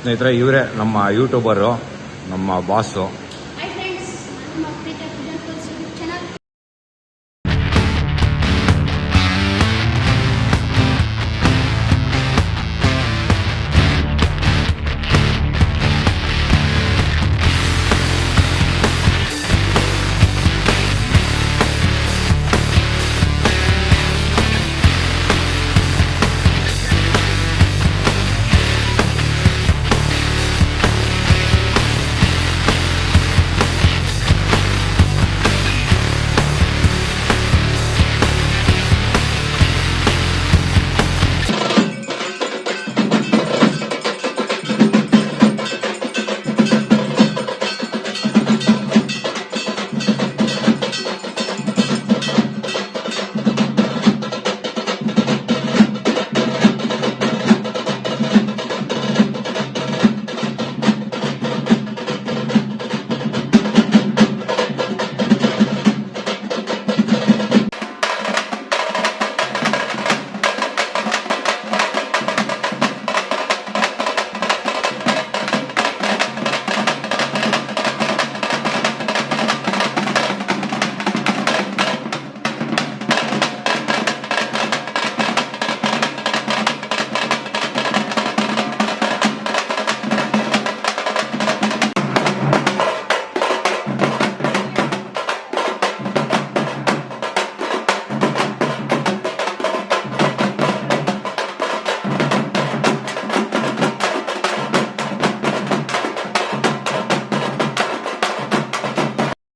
ಸ್ನೇಹಿತರೆ, ಇವರೇ ನಮ್ಮ ಯೂಟ್ಯೂಬರು, ನಮ್ಮ ಬಾಸು.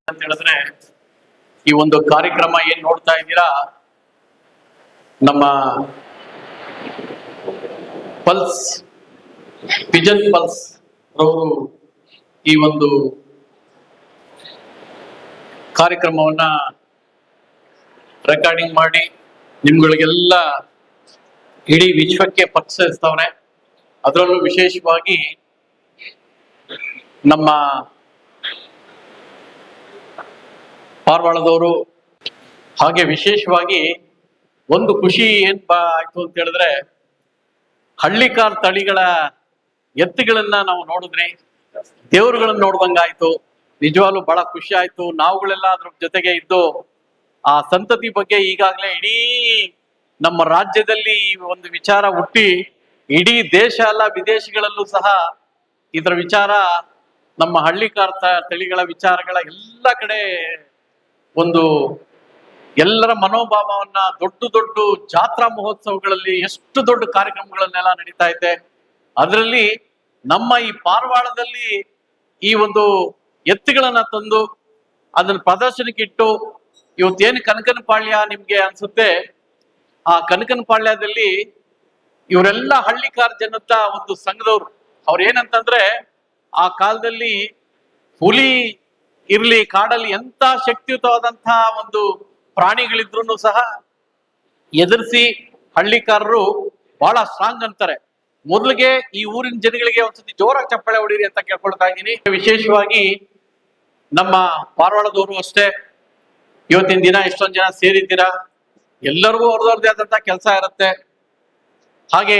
ಅಂತ ಹೇಳಿದ್ರೆ, ಈ ಒಂದು ಕಾರ್ಯಕ್ರಮ ಏನ್ ನೋಡ್ತಾ ಇದ್ದೀರಾ, ನಮ್ಮ ಪಲ್ಸ್ ಪಿಜನ್ ಪಲ್ಸ್ ಅವರು ಈ ಒಂದು ಕಾರ್ಯಕ್ರಮವನ್ನ ರೆಕಾರ್ಡಿಂಗ್ ಮಾಡಿ ನಿಮ್ಗಳಿಗೆಲ್ಲ ಇಡೀ ವಿಶ್ವಕ್ಕೆ ಪರಿಚಯಿಸ್ತವ್ರೆ. ಅದರಲ್ಲೂ ವಿಶೇಷವಾಗಿ ನಮ್ಮ ಪಾರ್ವಾಳದವರು. ಹಾಗೆ ವಿಶೇಷವಾಗಿ ಒಂದು ಖುಷಿ ಏನ್ ಆಯ್ತು ಅಂತ ಹೇಳಿದ್ರೆ, ಹಳ್ಳಿಕಾರ್ ತಳಿಗಳ ಎತ್ತುಗಳನ್ನ ನಾವು ನೋಡಿದ್ರಿ, ದೇವರುಗಳನ್ನ ನೋಡ್ದಂಗಾಯ್ತು. ನಿಜವಾಗ್ಲೂ ಬಹಳ ಖುಷಿ ಆಯ್ತು. ನಾವುಗಳೆಲ್ಲ ಅದ್ರ ಜೊತೆಗೆ ಇದ್ದು ಆ ಸಂತತಿ ಬಗ್ಗೆ ಈಗಾಗಲೇ ಇಡೀ ನಮ್ಮ ರಾಜ್ಯದಲ್ಲಿ ಈ ಒಂದು ವಿಚಾರ ಹುಟ್ಟಿ ಇಡೀ ದೇಶ ಅಲ್ಲ ವಿದೇಶಗಳಲ್ಲೂ ಸಹ ಇದರ ವಿಚಾರ, ನಮ್ಮ ಹಳ್ಳಿಕಾರ್ ತಳಿಗಳ ವಿಚಾರಗಳ ಎಲ್ಲ ಕಡೆ ಒಂದು ಎಲ್ಲರ ಮನೋಭಾವವನ್ನ ದೊಡ್ಡ ದೊಡ್ಡ ಜಾತ್ರಾ ಮಹೋತ್ಸವಗಳಲ್ಲಿ ಎಷ್ಟು ದೊಡ್ಡ ಕಾರ್ಯಕ್ರಮಗಳನ್ನೆಲ್ಲ ನಡೀತಾ ಇದೆ. ಅದರಲ್ಲಿ ನಮ್ಮ ಈ ಪಾರವಾಳದಲ್ಲಿ ಈ ಒಂದು ಎತ್ತುಗಳನ್ನ ತಂದು ಅದನ್ನ ಪ್ರದರ್ಶನಕ್ಕೆ ಇಟ್ಟು, ಇವತ್ತೇನು ಕನಕನಪಾಳ್ಯ ನಿಮ್ಗೆ ಅನ್ಸುತ್ತೆ, ಆ ಕನಕನಪಾಳ್ಯದಲ್ಲಿ ಇವರೆಲ್ಲ ಹಳ್ಳಿಕಾರ್ ಜನತ ಒಂದು ಸಂಘದವ್ರು. ಅವ್ರ ಏನಂತಂದ್ರೆ, ಆ ಕಾಲದಲ್ಲಿ ಹುಲಿ ಇರ್ಲಿ, ಕಾಡಲ್ಲಿ ಎಂತ ಶಕ್ತಿಯುತವಾದಂತಹ ಒಂದು ಪ್ರಾಣಿಗಳಿದ್ರು ಸಹ ಎದುರಿಸಿ ಹಳ್ಳಿಕಾರರು ಬಹಳ ಸ್ಟ್ರಾಂಗ್ ಅಂತಾರೆ. ಮೊದಲಿಗೆ ಈ ಊರಿನ ಜನಗಳಿಗೆ ಒಂದ್ಸತಿ ಜೋರಾಗಿ ಚಪ್ಪಾಳೆ ಹೊಡೀರಿ ಅಂತ ಕೇಳ್ಕೊಳ್ತಾ ಇದ್ದೀನಿ. ವಿಶೇಷವಾಗಿ ನಮ್ಮ ಪಾರವಾಳದವರು ಅಷ್ಟೇ, ಇವತ್ತಿನ ದಿನ ಎಷ್ಟೊಂದು ಜನ ಸೇರಿದ್ದೀರಾ, ಎಲ್ಲರಿಗೂ ಅವ್ರದವ್ರದೇ ಆದಂತಹ ಕೆಲಸ ಇರುತ್ತೆ. ಹಾಗೆ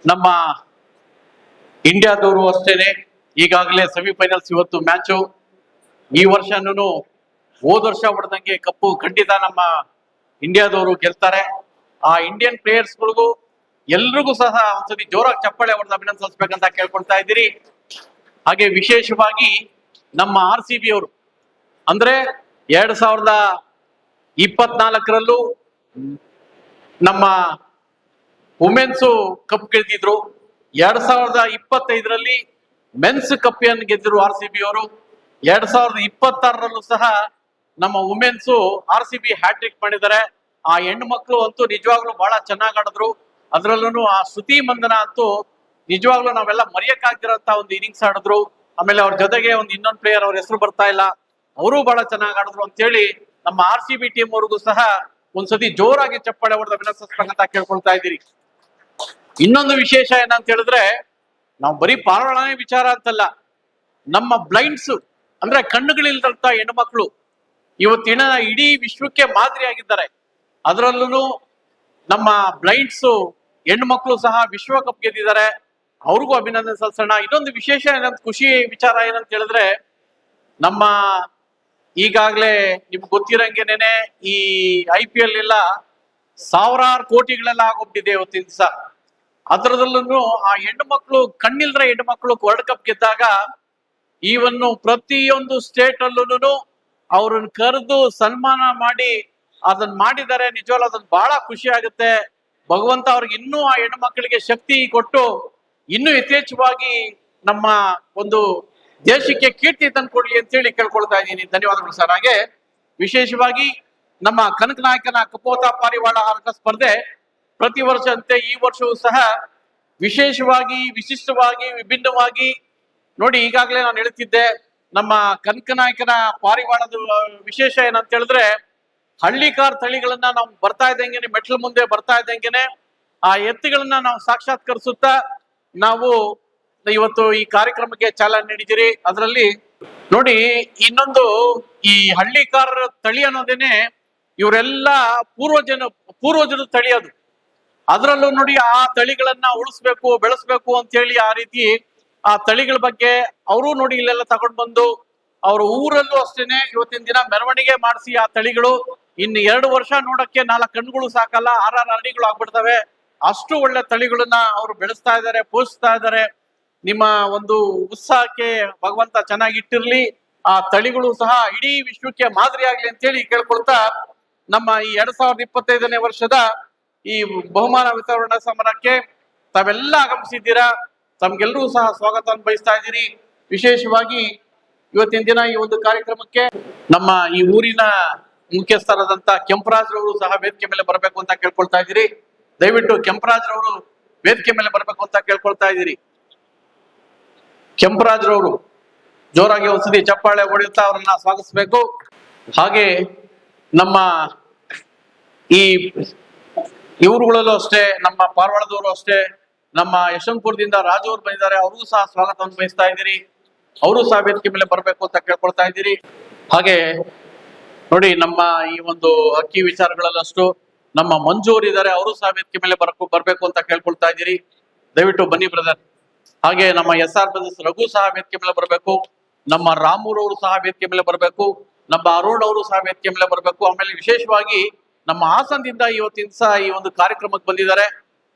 ನಮ್ಮ ಇಂಡಿಯಾದವರು ಅಷ್ಟೇನೆ, ಈಗಾಗಲೇ ಸೆಮಿಫೈನಲ್ಸ್ ಇವತ್ತು ಮ್ಯಾಚು. ಈ ವರ್ಷನೂ ಹೋದ ವರ್ಷ ಹೊಡೆದಂಗೆ ಕಪ್ಪು ಖಂಡಿತ ನಮ್ಮ ಇಂಡಿಯಾದವರು ಗೆಲ್ತಾರೆ. ಆ ಇಂಡಿಯನ್ ಪ್ಲೇಯರ್ಸ್ಗಳಿಗೂ ಎಲ್ರಿಗೂ ಸಹ ಒಂದ್ಸತಿ ಜೋರಾಗಿ ಚಪ್ಪಾಳೆ ಹೊಡೆದು ಅಭಿನಂದಿಸಬೇಕಂತ ಕೇಳ್ಕೊಳ್ತಾ ಇದ್ದೀರಿ. ಹಾಗೆ ವಿಶೇಷವಾಗಿ ನಮ್ಮ RCB ಅವರು ಅಂದ್ರೆ 2024ರಲ್ಲೂ ನಮ್ಮ ವುಮೆನ್ಸ್ ಕಪ್ ಗೆದ್ದಿದ್ರು. 2025ರಲ್ಲಿ ಮೆನ್ಸ್ ಕಪ್ ಅನ್ನು ಗೆದ್ದಿರು RCB ಅವರು. 2026ರಲ್ಲೂ ಸಹ ನಮ್ಮ ವುಮೆನ್ಸ್ RCB ಹ್ಯಾಟ್ರಿಕ್ ಮಾಡಿದ್ದಾರೆ. ಆ ಹೆಣ್ಣು ಮಕ್ಕಳು ಅಂತೂ ನಿಜವಾಗ್ಲೂ ಬಹಳ ಚೆನ್ನಾಗಿ ಆಡಿದ್ರು. ಅದ್ರಲ್ಲೂ ಆ ಶ್ರುತಿ ಮಂದನ ಅಂತೂ ನಿಜವಾಗ್ಲೂ ನಾವೆಲ್ಲ ಮರೆಯಕ್ಕಾಗ್ದಿರಂತ ಒಂದು ಇನ್ನಿಂಗ್ಸ್ ಆಡಿದ್ರು. ಆಮೇಲೆ ಅವ್ರ ಜೊತೆಗೆ ಒಂದು ಇನ್ನೊಂದು ಪ್ಲೇಯರ್, ಅವ್ರ ಹೆಸರು ಬರ್ತಾ ಇಲ್ಲ, ಅವರು ಬಹಳ ಚೆನ್ನಾಗಿ ಆಡಿದ್ರು ಅಂತ ಹೇಳಿ ನಮ್ಮ RCB ಟೀಮ್ ಅವ್ರಿಗೂ ಸಹ ಒಂದ್ಸತಿ ಜೋರಾಗಿ ಚಪ್ಪಾಳೆ ಹೊಡೆದು ಅಭಿನಂದಿಸಬೇಕಂತ ಕೇಳ್ಕೊಳ್ತಾ ಇದ್ದೀರಿ. ಇನ್ನೊಂದು ವಿಶೇಷ ಏನಂತ ಹೇಳಿದ್ರೆ, ನಾವು ಬರೀ ಪಾರಾಯಣೆ ವಿಚಾರ ಅಂತಲ್ಲ, ನಮ್ಮ ಬ್ಲೈಂಡ್ಸ್ ಅಂದ್ರೆ ಕಣ್ಣುಗಳಿಲ್ದಂತ ಹೆಣ್ಮಕ್ಳು ಇವತ್ತಿನ ಇಡೀ ವಿಶ್ವಕ್ಕೆ ಮಾದರಿಯಾಗಿದ್ದಾರೆ. ಅದರಲ್ಲೂ ನಮ್ಮ ಬ್ಲೈಂಡ್ಸ್ ಹೆಣ್ಮಕ್ಳು ಸಹ ವಿಶ್ವಕಪ್ ಗೆದ್ದಿದ್ದಾರೆ. ಅವ್ರಿಗೂ ಅಭಿನಂದನೆ ಸಲ್ಲಿಸೋಣ. ಇನ್ನೊಂದು ವಿಶೇಷ ಏನಂತ ಖುಷಿ ವಿಚಾರ ಏನಂತ ಹೇಳಿದ್ರೆ, ನಮ್ಮ ಈಗಾಗ್ಲೇ ನಿಮ್ಗೆ ಗೊತ್ತಿರಂಗೆನೆ ಈ IPL ಎಲ್ಲ ಸಾವಿರಾರು ಕೋಟಿಗಳೆಲ್ಲ ಆಗೋಗ್ಬಿಟ್ಟಿದೆ ಇವತ್ತಿನ ದಿವಸ. ಅದರದಲ್ಲೂ ಆ ಹೆಣ್ಣು ಮಕ್ಕಳು, ಕಣ್ಣಿಲ್ದ್ರೆ ಹೆಣ್ಣು ಮಕ್ಕಳು ವರ್ಲ್ಡ್ ಕಪ್ ಗೆದ್ದಾಗ ಈವನ್ನು ಪ್ರತಿಯೊಂದು ಸ್ಟೇಟ್ ಅಲ್ಲೂ ಅವ್ರನ್ನ ಕರೆದು ಸನ್ಮಾನ ಮಾಡಿ ಅದನ್ನ ಮಾಡಿದ್ದಾರೆ. ನಿಜವಾಗ್ಲೂ ಅದನ್ನ ಬಹಳ ಖುಷಿ ಆಗುತ್ತೆ. ಭಗವಂತ ಅವ್ರಿಗೆ ಇನ್ನೂ ಆ ಹೆಣ್ಣು ಮಕ್ಕಳಿಗೆ ಶಕ್ತಿ ಕೊಟ್ಟು ಇನ್ನೂ ಯಥೇಚ್ಛವಾಗಿ ನಮ್ಮ ಒಂದು ದೇಶಕ್ಕೆ ಕೀರ್ತಿ ತಂದ್ಕೊಡ್ಲಿ ಅಂತೇಳಿ ಕೇಳ್ಕೊಳ್ತಾ ಇದ್ದೀನಿ. ಧನ್ಯವಾದಗಳು ಸರ್. ಹಾಗೆ ವಿಶೇಷವಾಗಿ ನಮ್ಮ ಕನಕ ನಾಯಕನ ಕಪೋತ ಪಾರಿವಾಳ ಹಾರಾಟ ಸ್ಪರ್ಧೆ ಪ್ರತಿ ವರ್ಷದಂತೆ ಈ ವರ್ಷವೂ ಸಹ ವಿಶೇಷವಾಗಿ, ವಿಶಿಷ್ಟವಾಗಿ, ವಿಭಿನ್ನವಾಗಿ ನೋಡಿ. ಈಗಾಗಲೇ ನಾನು ಹೇಳ್ತಿದ್ದೆ, ನಮ್ಮ ಕನಕ ನಾಯಕನ ಪಾರಿವಾಳದ ವಿಶೇಷ ಏನಂತ ಹೇಳಿದ್ರೆ, ಹಳ್ಳಿಕಾರ್ ತಳಿಗಳನ್ನ ನಾವು ಬರ್ತಾ ಇದ್ದಂಗೆನೆ, ಮೆಟ್ಲು ಮುಂದೆ ಬರ್ತಾ ಇದ್ದಂಗೆನೆ ಆ ಎತ್ತುಗಳನ್ನ ನಾವು ಸಾಕ್ಷಾತ್ಕರಿಸುತ್ತಾ ನಾವು ಇವತ್ತು ಈ ಕಾರ್ಯಕ್ರಮಕ್ಕೆ ಚಾಲನೆ ನೀಡಿದಿರಿ. ಅದರಲ್ಲಿ ನೋಡಿ, ಇನ್ನೊಂದು ಈ ಹಳ್ಳಿಕಾರ್ ತಳಿ ಅನ್ನೋದೇನೆ ಇವರೆಲ್ಲ ಪೂರ್ವಜರ ತಳಿ ಅದು. ಅದರಲ್ಲೂ ನೋಡಿ, ಆ ತಳಿಗಳನ್ನ ಉಳಿಸ್ಬೇಕು, ಬೆಳೆಸ್ಬೇಕು ಅಂತ ಹೇಳಿ ಆ ರೀತಿ ಆ ತಳಿಗಳ ಬಗ್ಗೆ ಅವರು ನೋಡಿ ಇಲ್ಲೆಲ್ಲ ತಗೊಂಡ್ ಬಂದು ಅವ್ರ ಊರಲ್ಲೂ ಅಷ್ಟೇನೆ ಇವತ್ತಿನ ದಿನ ಮೆರವಣಿಗೆ ಮಾಡಿಸಿ ಆ ತಳಿಗಳು ಇನ್ನು 2 ವರ್ಷ ನೋಡಕ್ಕೆ 4 ಕಣ್ಣುಗಳು ಸಾಕಲ್ಲ, 6 ಅಡಿಗಳು ಆಗ್ಬಿಡ್ತವೆ. ಅಷ್ಟು ಒಳ್ಳೆ ತಳಿಗಳನ್ನ ಅವರು ಬೆಳೆಸ್ತಾ ಇದ್ದಾರೆ, ಪೋಷಿಸ್ತಾ ಇದ್ದಾರೆ. ನಿಮ್ಮ ಒಂದು ಉತ್ಸಾಹಕ್ಕೆ ಭಗವಂತ ಚೆನ್ನಾಗಿಟ್ಟಿರ್ಲಿ. ಆ ತಳಿಗಳು ಸಹ ಇಡೀ ವಿಶ್ವಕ್ಕೆ ಮಾದರಿ ಆಗ್ಲಿ ಅಂತೇಳಿ ಕೇಳ್ಕೊಳ್ತಾ, ನಮ್ಮ ಈ 2025ನೇ ವರ್ಷದ ಈ ಬಹುಮಾನ ವಿತರಣಾ ಸಮಾರಂಭಕ್ಕೆ ತಾವೆಲ್ಲ ಆಗಮಿಸಿದ್ದೀರಾ. ತಮ್ಗೆಲ್ಲರೂ ಸಹ ಸ್ವಾಗತ ಬಯಸ್ತಾ ಇದ್ದೀರಿ. ವಿಶೇಷವಾಗಿ ಇವತ್ತಿನ ದಿನ ಈ ಒಂದು ಕಾರ್ಯಕ್ರಮಕ್ಕೆ ನಮ್ಮ ಈ ಊರಿನ ಮುಖ್ಯಸ್ಥರಾದಂತ ಕೆಂಪರಾಜ್ ರವರು ಸಹ ವೇದಿಕೆ ಮೇಲೆ ಬರಬೇಕು ಅಂತ ಕೇಳ್ಕೊಳ್ತಾ ಇದ್ದೀರಿ. ದಯವಿಟ್ಟು ಕೆಂಪರಾಜ್ ರವರು ವೇದಿಕೆ ಮೇಲೆ ಬರಬೇಕು ಅಂತ ಕೇಳ್ಕೊಳ್ತಾ ಇದ್ದೀರಿ. ಕೆಂಪರಾಜ್ ರವರು ಜೋರಾಗಿ ಒಂದ್ಸತಿ ಚಪ್ಪಾಳೆ ಹೊಡೆಯುತ್ತಾ ಅವರನ್ನ ಸ್ವಾಗತಿಸಬೇಕು. ಹಾಗೆ ನಮ್ಮ ಈ ಇವರುಗಳಲ್ಲೂ ಅಷ್ಟೇ, ನಮ್ಮ ಪಾರವಾಳದವರು ಅಷ್ಟೇ, ನಮ್ಮ ಯಶವಂತಪುರದಿಂದ ರಾಜು ಅವರು ಬಂದಿದ್ದಾರೆ, ಅವ್ರಿಗೂ ಸಹ ಸ್ವಾಗತವನ್ನು ಬಯಸ್ತಾ ಇದ್ದೀರಿ. ಅವರು ಸಹ ವೇದಿಕೆ ಮೇಲೆ ಬರಬೇಕು ಅಂತ ಕೇಳ್ಕೊಳ್ತಾ ಇದ್ದೀರಿ. ಹಾಗೆ ನೋಡಿ, ನಮ್ಮ ಈ ಒಂದು ಅಕ್ಕಿ ವಿಚಾರಗಳಲ್ಲಷ್ಟು ನಮ್ಮ ಮಂಜೂರ್ ಇದ್ದಾರೆ, ಅವರು ಸಹ ವೇದಿಕೆ ಮೇಲೆ ಬರ್ಬೇಕು ಅಂತ ಕೇಳ್ಕೊಳ್ತಾ ಇದ್ದೀರಿ. ದಯವಿಟ್ಟು ಬನ್ನಿ ಬ್ರದರ್. ಹಾಗೆ ನಮ್ಮ SR ಬ್ರದರ್ಸ್ ರಘು ಸಹ ವೇದಿಕೆ ಮೇಲೆ ಬರಬೇಕು. ನಮ್ಮ ರಾಮೂರವರು ಸಹ ವೇದಿಕೆ ಮೇಲೆ ಬರಬೇಕು. ನಮ್ಮ ಅರುಣ್ ಅವರು ಸಹ ವೇದಿಕೆ ಮೇಲೆ ಬರಬೇಕು. ಆಮೇಲೆ ವಿಶೇಷವಾಗಿ ನಮ್ಮ ಹಾಸನದಿಂದ ಇವತ್ತಿನ ಸಹ ಈ ಒಂದು ಕಾರ್ಯಕ್ರಮಕ್ಕೆ ಬಂದಿದ್ದಾರೆ,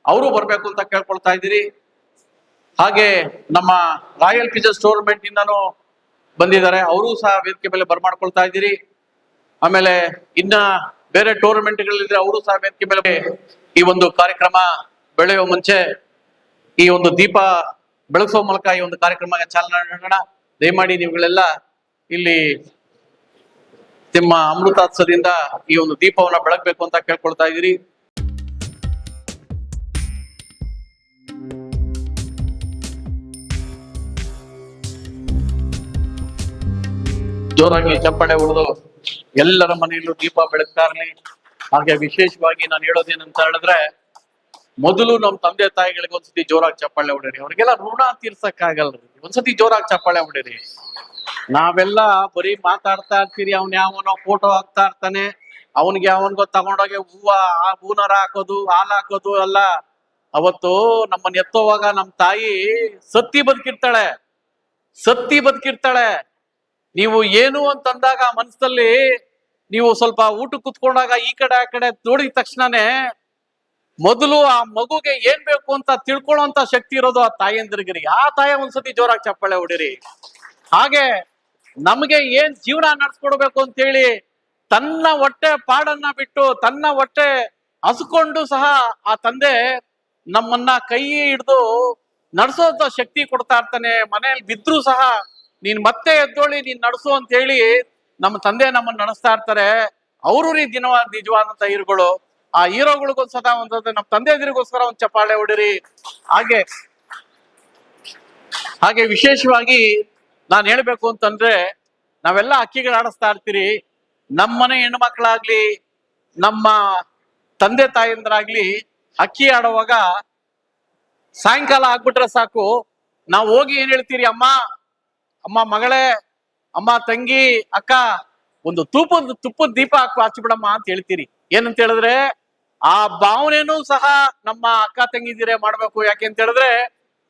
ಅವರು ಬರ್ಬೇಕು ಅಂತ ಕೇಳ್ಕೊಳ್ತಾ ಇದ್ದೀರಿ. ಹಾಗೆ ನಮ್ಮ ರಾಯಲ್ ಪಿಜರ್ಸ್ ಟೂರ್ನಮೆಂಟ್ ಇಂದಾನು ಬಂದಿದ್ದಾರೆ, ಅವರು ಸಹ ವೇದಿಕೆ ಮೇಲೆ ಬರ್ಮಾಡ್ಕೊಳ್ತಾ ಇದ್ದೀರಿ. ಆಮೇಲೆ ಇನ್ನ ಬೇರೆ ಟೂರ್ನಮೆಂಟ್ಗಳಿದ್ರೆ ಅವರು ಸಹ ವೇದಿಕೆ ಮೇಲೆ ಈ ಒಂದು ಕಾರ್ಯಕ್ರಮ ಬೆಳೆಯುವ ಮುಂಚೆ ಈ ಒಂದು ದೀಪ ಬೆಳಗಿಸುವ ಮೂಲಕ ಈ ಒಂದು ಕಾರ್ಯಕ್ರಮಕ್ಕೆ ಚಾಲನೆ ನೀಡೋಣ. ದಯಮಾಡಿ ನೀವುಗಳೆಲ್ಲ ಇಲ್ಲಿ ನಿಮ್ಮ ಅಮೃತಾತ್ಸದಿಂದ ಈ ಒಂದು ದೀಪವನ್ನ ಬೆಳಗ್ಬೇಕು ಅಂತ ಕೇಳ್ಕೊಳ್ತಾ ಇದ್ದೀರಿ. ಜೋರಾಗಿ ಚಪ್ಪಾಳೆ ಹೊಡೆದು ಎಲ್ಲರ ಮನೆಯಲ್ಲೂ ದೀಪ ಬೆಳಗ್ತಾ ಇರಲಿ. ಹಾಗೆ ವಿಶೇಷವಾಗಿ ನಾನು ಹೇಳೋದೇನಂತ ಹೇಳಿದ್ರೆ, ಮೊದಲು ನಮ್ಮ ತಂದೆ ತಾಯಿಗಳಿಗೆ ಒಂದ್ಸತಿ ಜೋರಾಗಿ ಚಪ್ಪಾಳೆ ಹೊಡಿರಿ. ಅವ್ರಿಗೆಲ್ಲ ಋಣ ತೀರ್ಸಕ್ಕಾಗಲ್ರಿ, ಒಂದ್ಸತಿ ಜೋರಾಗಿ ಚಪ್ಪಾಳೆ ಹೊಡಿರಿ. ನಾವೆಲ್ಲ ಬರೀ ಮಾತಾಡ್ತಾ ಇರ್ತೀರಿ, ಅವ್ನ್ ಯಾವನೋ ಫೋಟೋ ಹಾಕ್ತಾ ಇರ್ತಾನೆ, ಅವನಿಗೆ ಅವನ್ಗೋ ತಗೊಂಡೋಗಿ ಹೂನಾರ ಹಾಕೋದು, ಹಾಲು ಹಾಕೋದು ಎಲ್ಲ. ಅವತ್ತು ನಮ್ಮನ್ನ ಎತ್ತೋವಾಗ ನಮ್ಮ ತಾಯಿ ಸತ್ತಿ ಬದುಕಿರ್ತಾಳೆ. ನೀವು ಏನು ಅಂತಂದಾಗ ಮನಸ್ಸಲ್ಲಿ ನೀವು ಸ್ವಲ್ಪ ಊಟ ಕುತ್ಕೊಂಡಾಗ ಈ ಕಡೆ ಆ ಕಡೆ ನೋಡಿದ ತಕ್ಷಣನೇ ಮೊದಲು ಆ ಮಗುಗೆ ಏನ್ ಬೇಕು ಅಂತ ತಿಳ್ಕೊಳ್ಳುವಂತ ಶಕ್ತಿ ಇರೋದು ಆ ತಾಯಿಯಂದ್ರಿಗೆ. ಆ ತಾಯಿ ಒಂದ್ಸತಿ ಜೋರಾಗಿ ಚಪ್ಪಾಳೆ ಹೊಡಿರಿ. ಹಾಗೆ ನಮಗೆ ಏನ್ ಜೀವನ ನಡ್ಸ್ಕೊಡ್ಬೇಕು ಅಂತೇಳಿ ತನ್ನ ಹೊಟ್ಟೆ ಪಾಡನ್ನ ಬಿಟ್ಟು ತನ್ನ ಹೊಟ್ಟೆ ಹಸ್ಕೊಂಡು ಸಹ ಆ ತಂದೆ ನಮ್ಮನ್ನ ಕೈ ಹಿಡ್ದು ನಡ್ಸೋಂತ ಶಕ್ತಿ ಕೊಡ್ತಾ ಇರ್ತಾನೆ. ಮನೆಯಲ್ಲಿ ಬಿದ್ರು ಸಹ ನೀನ್ ಮತ್ತೆ ಎದ್ದೋಳಿ, ನೀನ್ ನಡ್ಸು ಅಂತ ಹೇಳಿ ನಮ್ಮ ತಂದೆ ನಮ್ಮನ್ನ ನಡೆಸ್ತಾ ಇರ್ತಾರೆ. ಅವರು ನಿಜವಾದಂತ ಹೀರೋಗಳು. ಆ ಹೀರೋಗಳಿಗೋಸ್ಕರ ನಮ್ಮ ತಂದೆ ಎದುರಿಗೋಸ್ಕರ ಒಂದ್ ಚಪ್ಪಾಳೆ ಹೊಡಿರಿ. ಹಾಗೆ ವಿಶೇಷವಾಗಿ ನಾನು ಹೇಳ್ಬೇಕು ಅಂತಂದ್ರೆ, ನಾವೆಲ್ಲ ಅಕ್ಕಿಗಳು ಆಡಿಸ್ತಾ ಇರ್ತೀರಿ. ನಮ್ಮನೆ ಹೆಣ್ಣು ಮಕ್ಕಳಾಗ್ಲಿ ನಮ್ಮ ತಂದೆ ತಾಯಿಂದ್ರಾಗ್ಲಿ ಅಕ್ಕಿ ಆಡುವಾಗ ಸಾಯಂಕಾಲ ಆಗ್ಬಿಟ್ರೆ ಸಾಕು, ನಾವು ಹೋಗಿ ಏನ್ ಹೇಳ್ತೀರಿ, ಅಮ್ಮ ಮಗಳೇ, ಅಮ್ಮ ತಂಗಿ, ಅಕ್ಕ, ಒಂದು ತುಪ್ಪದ ದೀಪ ಹಚ್ಚಿಬಿಡಮ್ಮ ಅಂತ ಹೇಳ್ತೀರಿ. ಏನಂತ ಹೇಳಿದ್ರೆ, ಆ ಭಾವನೆನೂ ಸಹ ನಮ್ಮ ಅಕ್ಕ ತಂಗಿದಿರೇ ಮಾಡ್ಬೇಕು. ಯಾಕೆ ಅಂತ ಹೇಳಿದ್ರೆ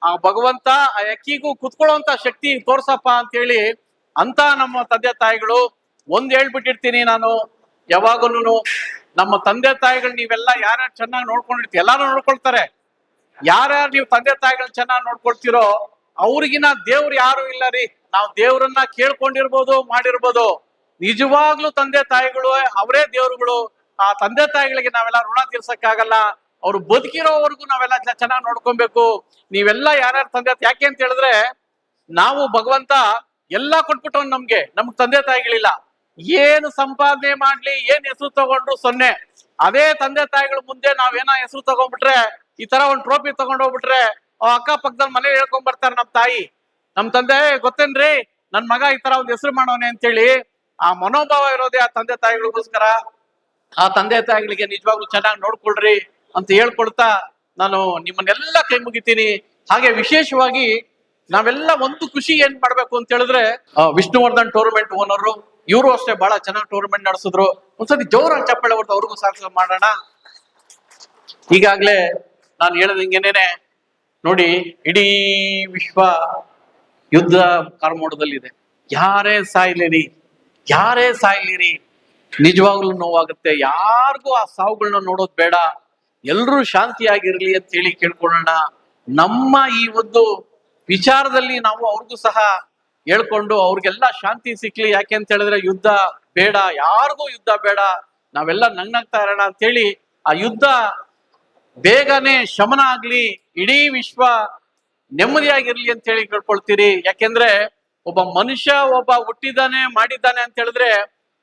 ಆ ಭಗವಂತ ಆ ಅಕ್ಕಿಗೂ ಕುತ್ಕೊಳ್ಳುವಂತ ಶಕ್ತಿ ತೋರ್ಸಪ್ಪ ಅಂತೇಳಿ ಅಂತ ನಮ್ಮ ತಂದೆ ತಾಯಿಗಳು ಒಂದ್ ಹೇಳ್ಬಿಟ್ಟಿರ್ತೀನಿ ನಾನು ಯಾವಾಗೂನು, ನಮ್ಮ ತಂದೆ ತಾಯಿಗಳು ನೀವೆಲ್ಲ ಯಾರ್ಯಾರು ಚೆನ್ನಾಗಿ ನೋಡ್ಕೊಂಡಿರ್ತೀವಿ, ಎಲ್ಲಾರು ನೋಡ್ಕೊಳ್ತಾರೆ. ಯಾರ್ಯಾರು ನೀವು ತಂದೆ ತಾಯಿಗಳನ್ನ ಚೆನ್ನಾಗಿ ನೋಡ್ಕೊಳ್ತಿರೋ ಅವ್ರಿಗಿನ ದೇವ್ರು ಯಾರು ಇಲ್ಲ ರೀ. ನಾವು ದೇವ್ರನ್ನ ಕೇಳ್ಕೊಂಡಿರ್ಬೋದು, ಮಾಡಿರ್ಬೋದು. ನಿಜವಾಗ್ಲೂ ತಂದೆ ತಾಯಿಗಳು ಅವರೇ ದೇವ್ರುಗಳು. ಆ ತಂದೆ ತಾಯಿಗಳಿಗೆ ನಾವೆಲ್ಲ ಋಣ ತೀರ್ಸಕ್ಕಾಗಲ್ಲ. ಅವ್ರು ಬದುಕಿರೋವರೆಗೂ ನಾವೆಲ್ಲ ಚೆನ್ನಾಗಿ ನೋಡ್ಕೊಬೇಕು. ನೀವೆಲ್ಲ ಯಾರ್ಯಾರು ತಂದೆ, ಯಾಕೆ ಅಂತ ಹೇಳಿದ್ರೆ ನಾವು ಭಗವಂತ ಎಲ್ಲಾ ಕೊಟ್ಬಿಟ್ಟವ್ ನಮ್ಗ್ ತಂದೆ ತಾಯಿಗಳಿಲ್ಲ. ಏನು ಸಂಪಾದನೆ ಮಾಡ್ಲಿ, ಏನ್ ಹೆಸರು ತಗೊಂಡ್ರು ಸೊನ್ನೆ. ಅದೇ ತಂದೆ ತಾಯಿಗಳ ಮುಂದೆ ನಾವೇನ ಹೆಸರು ತಗೊಂಡ್ಬಿಟ್ರೆ, ಈ ತರ ಒಂದ್ ಟ್ರೋಫಿ ತಗೊಂಡೋಗ್ಬಿಟ್ರೆ ಅಕ್ಕ ಪಕ್ಕದಲ್ಲಿ ಮನೆ ಹೇಳ್ಕೊಂಡ್ ಬರ್ತಾರೆ ನಮ್ ತಾಯಿ, ನಮ್ ತಂದೆ ಗೊತ್ತೇನ್ರಿ ನನ್ ಮಗ ಈ ತರ ಒಂದ್ ಹೆಸರು ಮಾಡೋನೆ ಅಂತೇಳಿ. ಆ ಮನೋಭಾವ ಇರೋದೇ ಆ ತಂದೆ ತಾಯಿಗಳಿಗೋಸ್ಕರ. ಆ ತಂದೆ ತಾಯಿಗಳಿಗೆ ನಿಜವಾಗ್ಲೂ ಚೆನ್ನಾಗಿ ನೋಡ್ಕೊಳ್ರಿ ಅಂತ ಹೇಳ್ಕೊಳ್ತಾ ನಾನು ನಿಮ್ಮನ್ನೆಲ್ಲ ಕೈ ಮುಗಿತೀನಿ. ಹಾಗೆ ವಿಶೇಷವಾಗಿ ನಾವೆಲ್ಲ ಒಂದು ಖುಷಿ ಏನ್ ಮಾಡ್ಬೇಕು ಅಂತ ಹೇಳಿದ್ರೆ, ವಿಷ್ಣುವರ್ಧನ್ ಟೂರ್ನಮೆಂಟ್ ಓನರು ಇವರು ಅಷ್ಟೇ ಬಹಳ ಚೆನ್ನಾಗಿ ಟೂರ್ನಮೆಂಟ್ ನಡೆಸಿದ್ರು. ಒಂದ್ಸತಿ ಜೋರಾಗಿ ಚಪ್ಪಾಳೆ ಹೊಡೆದು ಅವ್ರಿಗೂ ಸಾಕ್ಷಿ ಮಾಡೋಣ. ಈಗಾಗ್ಲೇ ನಾನು ಹೇಳದಂಗೆನೇನೆ ನೋಡಿ, ಇಡೀ ವಿಶ್ವ ಯುದ್ಧ ಕಾರ್ಮೋಡದಲ್ಲಿದೆ. ಯಾರೇ ಸಾಯ್ಲಿರಿ ನಿಜವಾಗ್ಲೂ ನೋವಾಗುತ್ತೆ. ಯಾರಿಗೂ ಆ ಸಾವುಗಳನ್ನ ನೋಡೋದ್ ಬೇಡ, ಎಲ್ರೂ ಶಾಂತಿಯಾಗಿರ್ಲಿ ಅಂತ ಹೇಳಿ ಕೇಳ್ಕೊಳ್ಳೋಣ. ನಮ್ಮ ಈ ಒಂದು ವಿಚಾರದಲ್ಲಿ ನಾವು ಅವ್ರಿಗೂ ಸಹ ಹೇಳ್ಕೊಂಡು ಅವ್ರಿಗೆಲ್ಲ ಶಾಂತಿ ಸಿಕ್ಲಿ. ಯಾಕೆ ಅಂತ ಹೇಳಿದ್ರೆ ಯುದ್ಧ ಬೇಡ, ಯಾರಿಗೂ ಯುದ್ಧ ಬೇಡ, ನಾವೆಲ್ಲ ನಗ್ನಗ್ತಾ ಇರೋಣ ಅಂತ ಹೇಳಿ ಆ ಯುದ್ಧ ಬೇಗನೆ ಶಮನ ಆಗ್ಲಿ, ಇಡೀ ವಿಶ್ವ ನೆಮ್ಮದಿಯಾಗಿರ್ಲಿ ಅಂತ ಹೇಳಿ ಕೇಳ್ಕೊಳ್ತೀರಿ. ಯಾಕೆಂದ್ರೆ ಒಬ್ಬ ಮನುಷ್ಯ ಹುಟ್ಟಿದ್ದಾನೆ ಮಾಡಿದ್ದಾನೆ ಅಂತ ಹೇಳಿದ್ರೆ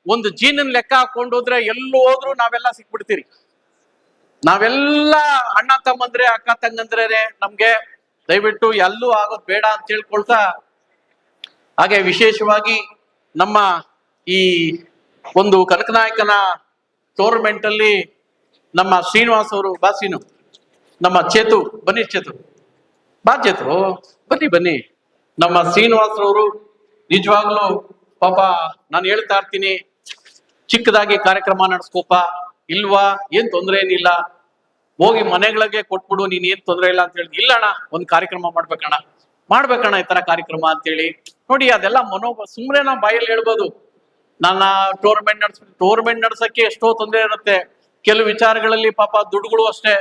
ಒಂದು ಜೀನನ್ ಲೆಕ್ಕ ಹಾಕೊಂಡು ಹೋದ್ರೆ ಎಲ್ಲೂ ಹೋದ್ರು ನಾವೆಲ್ಲ ಸಿಕ್ಬಿಡ್ತೀರಿ. ನಾವೆಲ್ಲ ಅಣ್ಣ ತಮ್ಮಂದ್ರೆ ಅಕ್ಕ ತಂಗಂದ್ರೇನೆ ನಮ್ಗೆ. ದಯವಿಟ್ಟು ಎಲ್ಲೂ ಆಗೋದ್ ಬೇಡ ಅಂತ ಹೇಳ್ಕೊಳ್ತಾ, ಹಾಗೆ ವಿಶೇಷವಾಗಿ ನಮ್ಮ ಈ ಒಂದು ಕನಕನಾಯಕನ ಟೂರ್ನಮೆಂಟ್ ಅಲ್ಲಿ ನಮ್ಮ ಶ್ರೀನಿವಾಸ್ ಅವರು, ಬಾಸಿನು ನಮ್ಮ ಚೇತು, ಬನ್ನಿ ಚೇತು, ಬನ್ನಿ ನಮ್ಮ ಶ್ರೀನಿವಾಸ್ ಅವರು ನಿಜವಾಗ್ಲೂ ಪಾಪ ನಾನು ಹೇಳ್ತಾ ಇರ್ತೀನಿ, ಚಿಕ್ಕದಾಗಿ ಕಾರ್ಯಕ್ರಮ ನಡೆಸ್ಕೋಪ, ಇಲ್ವಾ ಏನ್ ತೊಂದ್ರೆ ಏನಿಲ್ಲ, ಹೋಗಿ ಮನೆಗಳಿಗೆ ಕೊಟ್ಬಿಡು, ನೀನ್ ಏನ್ ತೊಂದ್ರೆ ಇಲ್ಲ ಅಂತ ಹೇಳಿ. ಇಲ್ಲ ಅಣ್ಣ, ಒಂದ್ ಕಾರ್ಯಕ್ರಮ ಮಾಡ್ಬೇಕಣ್ಣ ಈ ತರ ಕಾರ್ಯಕ್ರಮ ಅಂತೇಳಿ. ನೋಡಿ ಅದೆಲ್ಲ ಸುಮ್ನೆ ನಾವು ಬಾಯಲ್ಲಿ ಹೇಳ್ಬೋದು. ನನ್ನ ಟೂರ್ನಮೆಂಟ್ ನಡ್ಸಕ್ಕೆ ಎಷ್ಟೋ ತೊಂದರೆ ಇರುತ್ತೆ. ಕೆಲವು ವಿಚಾರಗಳಲ್ಲಿ ಪಾಪ ದುಡ್ಡುಗಳು ಅಷ್ಟೇ